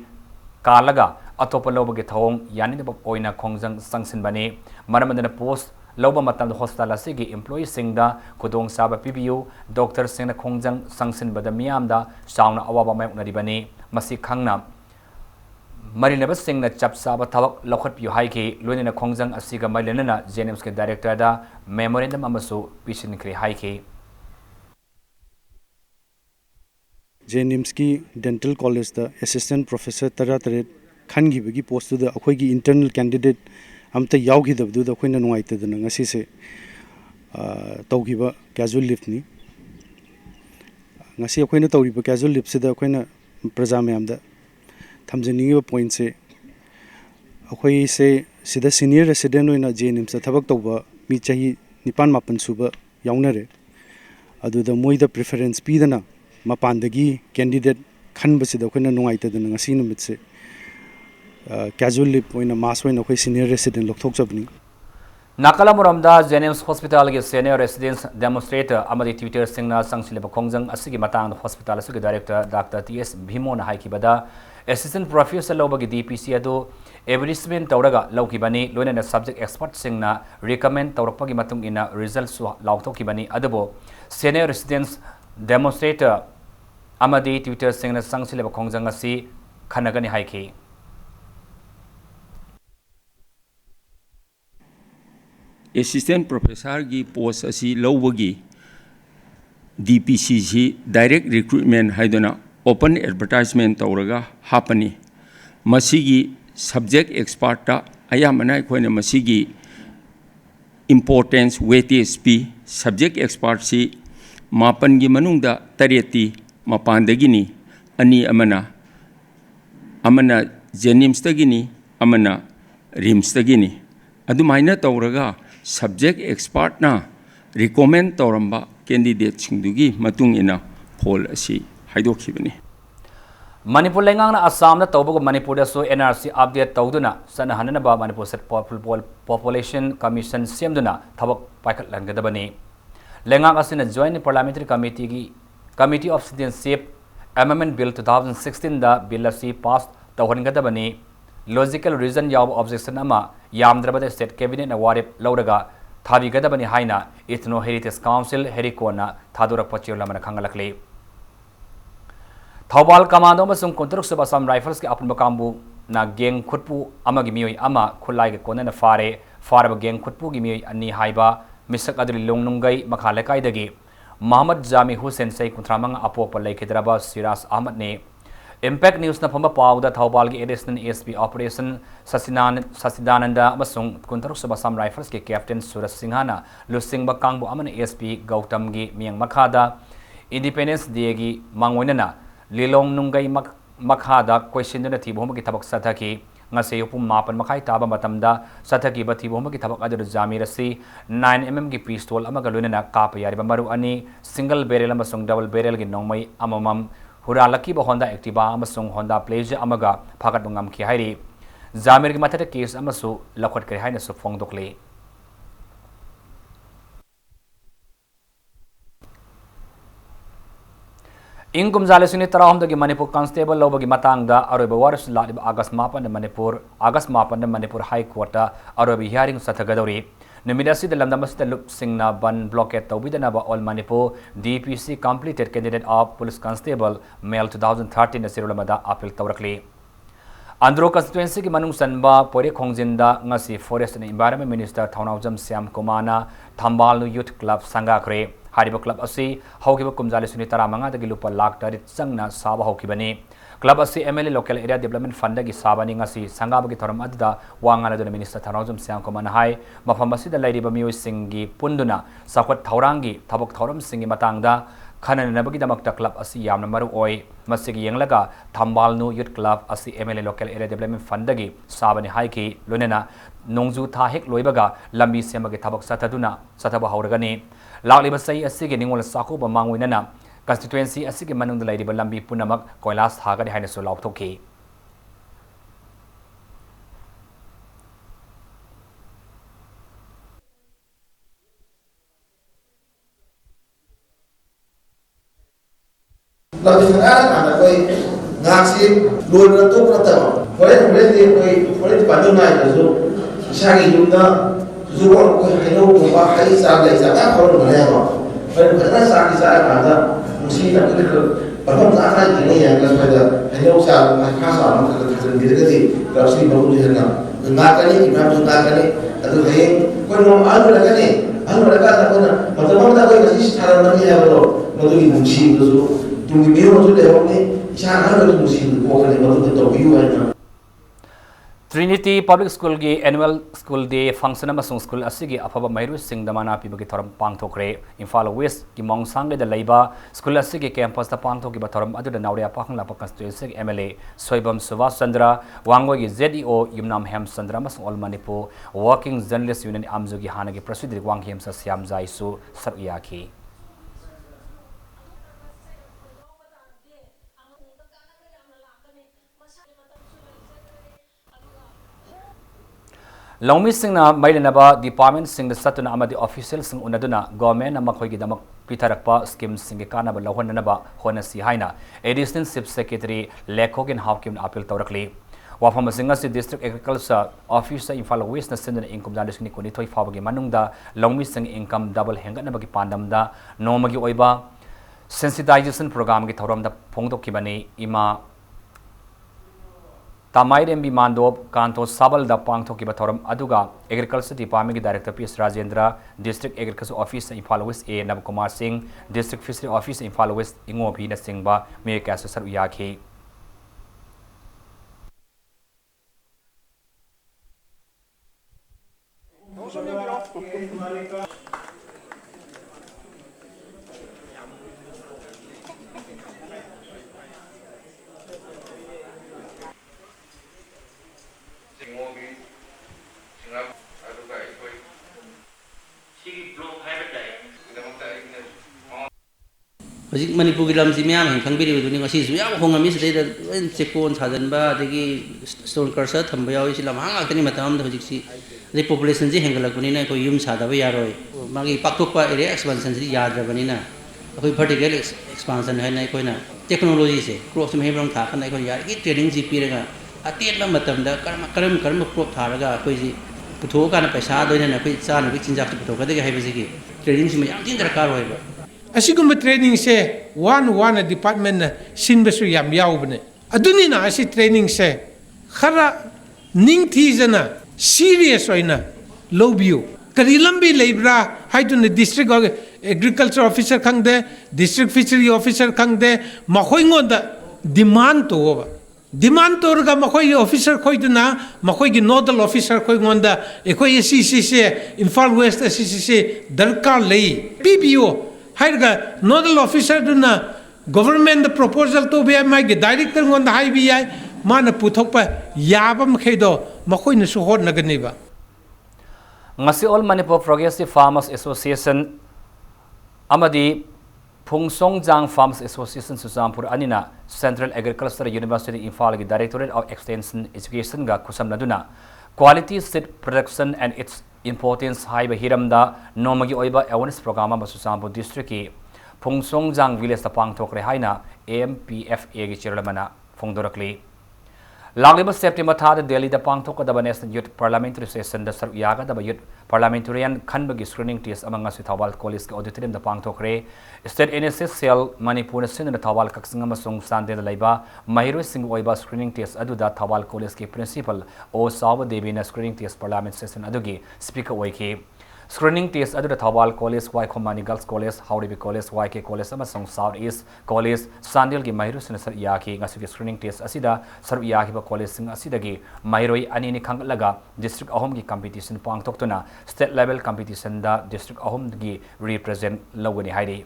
Kalaga atopa lobagi thawong yani de oina khongjang sangsin bani maramandana post loba matam hospital asigi employee singda kudong saba PBU doctor singna khongjang sangsin bada miyamda sauna awaba may unaribani masi khangna marinaba singna chap saba thawak lokhat piu haiki loinina khongjang asiga mailenana Jenims ke director da memorandum amasu pisin kri haiki Jenims ki dental college da assistant professor tara tare khan gi bagi post da akhoi gi internal candidate amta yaw gi da da khoina nuai ta da ngasi se taw gi ba casual leave ni ngasi akhoi na tawri ba casual leave se da akhoi na praja mayam da thamjani gi point se akhoi se sida senior resident oina Jenims da thabak tawba mi chahi 9 8 suba yawnare adu da moi da preference pi da na mapandagi candidate khanbasida khoina nungaita dana ngasi numitse casual leave oina mass oina khoi senior resident lokthok jabni Nakala Muramda Jenims Hospital ki senior residents demonstrator amadi Twitter singna sangsileba khongjang asigi matang hospital asigi director Dr. TS Bhimo na haikibada assistant professor lobagi DPC adu advertisement tawraga laukibani loina subject expert singna recommend tawrakpagi matung ina results lauktokibani adabo senior residents demonstrator amadi Twitter singna sangsileba khongjang asi khanagani haiki assistant professor gi post asi lowagi DPC si direct recruitment haidona open advertisement tawraga hapani masigi subject expert ta ayamana khoina masigi importance weightage pi subject expert si mapan gi manungda tareti mapandagini ani amana Jenims tagini amana RIMS tagini adumaina tawraga subject expert na recommend tawramba candidate singdugi matung ina poll asi haidokhibani Manipur lengang na Assam na tawbago Manipur da so NRC update tawduna sana hanana ba Manipur set population commission semduna thabak paikhat langadabani lengang asina joint parliamentary committee of citizenship amendment bill 2016 da bill asi pass tawhangadabani logical reason yaw objection ama yamdrabada state cabinet na warip lauraga thabigadabani haina ethno heritage council herikona thadurak pachilamana khangalakli Thawbal Commando amasung kontruk suba Assam Rifles ke apun bakambu na geng khutpu amagi miyoi ama khulai ke kona na faraba geng khutpu gi miyoi ani haiba misak adri longnungai makhale kaidagi Muhammad Jami Hussein Sai kuntramang apok palai kedraba Siras Ahmad ne Impact News na phamba pawda Thawbal gi additional ASP operation Sasidananda amasung kontruk suba Assam Rifles ke captain Suraj Singhana lusing bakangbu amana ASP Gautam gi miyang makhada Independence Day gi mangwenana Lilong nungai makhada question na thibom ki thabak sathaki ngase upum mapan makhai taba matamda sathaki ba thibom ki thabak adu jamirasi 9mm ki pistol amaga lunena kap yari bamaru ani single barrel amasung double barrel ki nongmai amamam huralaki ba Honda Activa amasung Honda Pleasure amaga phagat bangam ki hairi jamir ki mathata case amasu lakhot kare haina su phongdokle Ingkum jale suni tarahom dagi Manipur constable lobagi matangda aroba waris ladiba August mapan de Manipur High Court da aroba hearing sathagadori numidasi de lamdamas de lup singna ban blockade tawbidana ba all Manipur DPC completed candidate of police constable male 2013 na sirulamada appeal tawrakli Andro constituency ki manung sanba pore khongjinda ngasi forest and environment minister Thaunawjam Syam Kumana Thambalnu youth club sanga kre hariba club asi haukiba kumjali suni taramanga dagi lupa lakh tarit changna saba haukibani club asi MLA local area development fund gi sabani ngasi sanga bagi thoram adda wangala dona minister Thaunawjam Syam Kumana hai mafam asida lairiba mioi singi punduna sakwat thaurangi thabok thoram singi matangda Khananabagidamaka club asi yamna maru oi masigi yenglaga Thambalnu youth club asi MLA local area development fund dagi sabani haiki lunena nongju tha hek loibaga lambi semagi thabak sataduna sataba hauragani lakliba sai asigi ningol saku ba mangwinana constituency asigi manung lairiba lambi punamak koilas thagadi haina so lauthoki Lalu sekarang ada koi ngaksi luar itu pertama. Boleh di koi boleh di Bandung naik tu. Sehari juga zuar koi hino kuba hari sahaja sahaja kalau boleh apa. Boleh kerana sahaja sahaja ada mesti nak kerja. Bahkan sahaja ini yang kalau pada hino sahaja khasa orang kerja kerja kalau sih baru di sana. Enggak ni, enggak ni. Atau hari koi nom anu lagi ni. Anu lagi tak pernah. Macam mana koi masih sekarang ni ya betul. Betul ini mesti betul. Trinity Public School gi annual school day function amasung school asigi afaba mairu sing damana pibagi thoram pangthokre Imphal West ki mongsang de laiba school asigi campus ta pangthoki ba thoram adu da nauria pakhang lapa constituency MLA Soibam Subhash Chandra Wangoi gi ZEO Yumnam Hem Chandra amasung All Manipur Working Journalist Union amzugi hanagi president Wanghem sa Siam Jaisu saruyaki Longmi singna mailenaba department sing the satuna amadi official sing unaduna government amakoi gi damak pitarakpa scheme sing ge kana ba lohonanaba honasi haina additional chief secretary Lekhogin Hawkim appeal tawrakli wafam singa si district agriculture officer Imphal West na sindana income jadisni kuni thoi fabagi manungda longmi sing income double hengatna bagi pandamda nomagi oiba sensitization program gi thoramda phongdokibani ima Tamai MB Mandop Kanto Sabal da Pangthoki Bathoram Aduga Agriculture Department Director PS Rajendra District Agriculture Office Imphal West A Nabkumar Singh District Fishery Office Imphal West Ingopi na Singba me kaso sar uyaki Hojik Manipur dalam simyam yang kang biri dunia kasih suya ko ngami sedai cekon sadan ba degi stone cursor thambaya isi lam hang akni matam hojik si the population ji hengala kuni na ko yum sada ba yaroi magi paktok pa area expansion ji yad rabani na koi vertical expansion hai na koi na technology se crop se mehbrang tha kan koi yar ki training ji piraga atet la matam da karam crop tharaga koi ji putho kana paisa doina na koi cha na koi chinjak putho ka de hai bisi ki training ji me yang tin darkar hoi ba Asigumba training se one department na sinbasu yam yaubne. Aduni na asi training se khara ning thizana serious oina lobio. Kari lambi lebra haitu ne district agriculture officer khangde district fishery officer khangde makhoi ngonda demand to over. Demand to ga makhoi officer khoi na makhoi gi nodal officer khoi ngonda ekhoi CCC Imphal West CCC darkar lei PBO Hairga nodal officer duna government the proposal to be my director on the high BI mana puthokpa yabam khedo makoi na suhod naganiba ngasi All Manipur Progressive Farmers Association amadi Phungsongjang Farmers Association Susampur anina Central Agricultural University Imphal gi Directorate of Extension Education ga khusam naduna quality seed production and its importance high hiramda nomagi oiba awareness program ba Susampur district ki Phungsongjang village ta pangthokre haina AMPFA gi chairman phongdorakli Lagliba September thada Delhi da pangthokadaba National Youth Parliamentary Session da saruk yagadaba Youth Parliamentarian khanbagi screening test amanga si Thawal College ka auditorium da pangthokre State NSS cell Manipur sin da Thawal kaksing amasung sande da laiba mahiroi sing oiba screening test adu da Thawal College ki principal O Sawa Devi na screening test parliament session adugi speaker oike Screening test adu da Thawal College Y Khomani Girls College Howdibi College YK College amasung South East College Sandil gi mahiroi sin sar yaki ngasugi screening test asida sar yaki ba college sing asidagi mahiroi ani ni khanglaga district ahom gi competition pangthoktuna state level competition da district ahom gi represent lawani haidi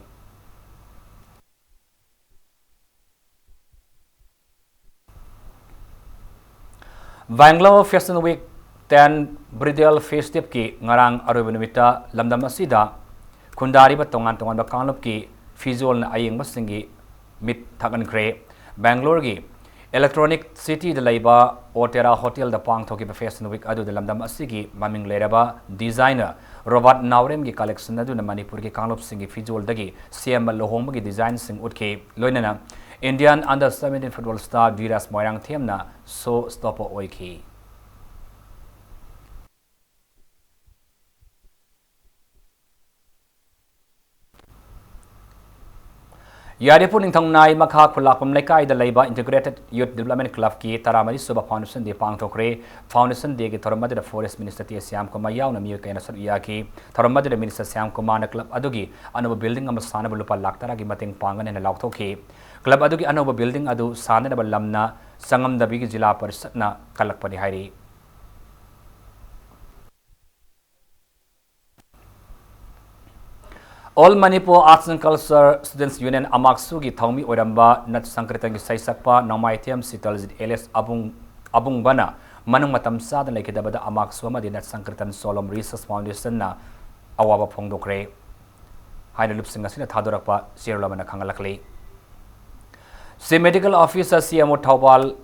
Bangalore Fashion Week 10 Bridal Festive ki ngarang aruba numita lamdam asida kundari ba tongan ba kanglop ki visual na ayeng basingi mit thagan kre Bangalore gi Electronic City de laiba Otera Hotel da pangthoki ba Fashion Week adu de lamdam asigi maming leraba designer Robert Naurem gi collection adu na Manipur ki kanglop singi visual dagi CM lohom gi design sing utke loinana Indian under 17 football star Viras Moirang Themna so stopper oiki Yadipur Ningthong Nai Makha Kulakam Lekai the Labour Integrated Youth Development Club ki Taramari Suba Foundation de Pangtokre Foundation de Thoramadi the Forest Minister T Siam Komayao na Miyaka na Yaki Thoramadi the Minister Siam Komana Club Adugi another building a Masana Lupa Laktara Gimating Pangan and Lautoki Club Adugi another building Adu Sana Lamna Sangam the Big Jila Persatna Kalakpani Hari All Manipur Arts and Culture Students Union Amaksugi Thongmi Oramba Nat Sankritangi Saisakpa Namaitiam Sitalzit Eles Abung Bana Manung Matam Sadan Lekidabada Amakswama Nat Sankritan Solom Research Foundation na Awaba Pongdokre Haina Lupsingasina Tadorapa Sierlamana Kangalakli Si Medical Officer CMO Taubal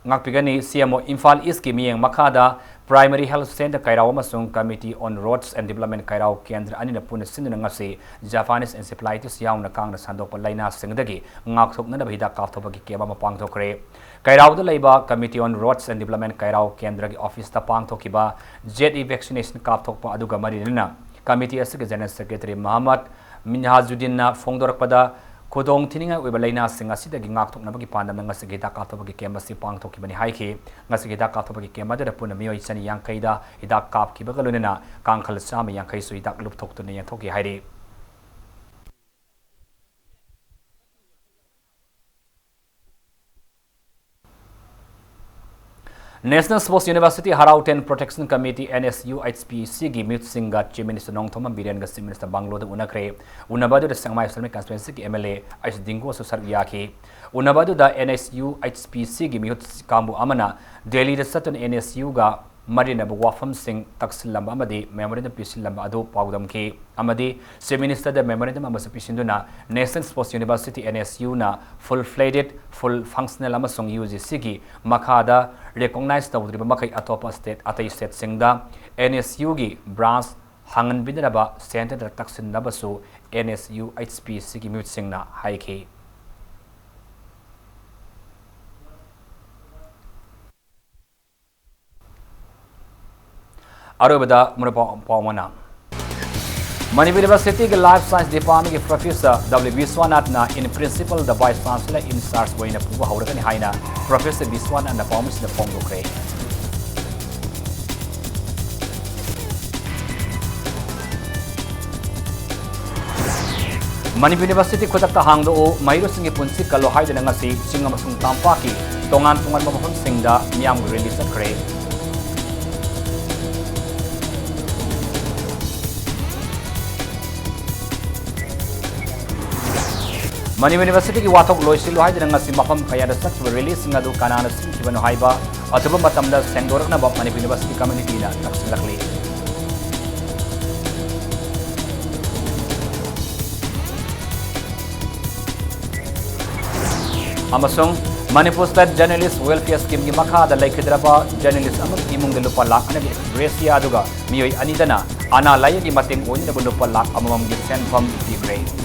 Ngakpigani CMO Imphal East Kimiyang Makada Primary Health Center Kairao Masung Committee on Roads and Development Kairao Kendra Anina Puna Sinangasi Japanese encephalitis yaw na kang na sandok laina singdagi ngakthok na bahida kaftobagi keba mapangthokre Kairao the Labor Committee on Roads and Development Kairao Kendra gi office ta pangthokiba JE vaccination kaphthok pa aduga marinina Committee asige General Secretary Muhammad Minhajuddin na Fongdorakpada Kodong Tininga Webalaina Singasi the Gingak Nabaki Panda Nasigita Katobaki Kemasi Pang Tokibani Haiki, Nasigita Katobaki Kemada Punamio Isani Yankaida, Idak Kap Kibagaluna, Kankal Sami Yankaisu Idak Lup Tok to Toki Haidi. National Sports University Harauten Protection Committee NSU HPC gi Mute Singa Chief Minister Nong Thoma Biren ga Minister Banglo de Unakre Unabadu de Sangmai Islamic Constituency ki MLA Ais Dingo so Sarbiaki Unabadu da NSU HPC gi Mute Kambu Amana Delhi de Satan NSU ga Marina Wafam Singh Taksil Amadi Memorandum Pisil Adu Pawdam ki Amadi Chief Minister the Memorandum Amasa Pisinduna National Sports University NSU na full-fledged full functional amasong UGC gi Makada recognized the Makai Atopa State Atai State Singda NSU gi branch Hangan Binaba Center Taksin Nabasu NSU HPC gi Mute Singna Haiki Arubada Murapamana Manipur University के Life Science Department के Professor W. Viswanath in principle the Vice Chancellor in SARS going to Puba Haurakani Haina Professor Viswanath and the Promise the Pongo Cray. Manipur University Kotaka Hangdo O Mairo Singi Punsi Kalo Haida Nangasi Singamasung Tampaki Tongan Mahon Singda Miam release a cray. Manipur University ki wathok loisil hai dina ngasi mafam kaya da such release ngadu kanana sim kibano haiba athuba matamda sengdorak na Manipur University community na taksilakli amasung Manipur State Journalist Welfare Scheme ki makha da laikhidraba journalist amam imung de lupa lakh ana express ya aduga miyoi anidana ana lai gi mating oni da lupa lakh amam gi send from the grade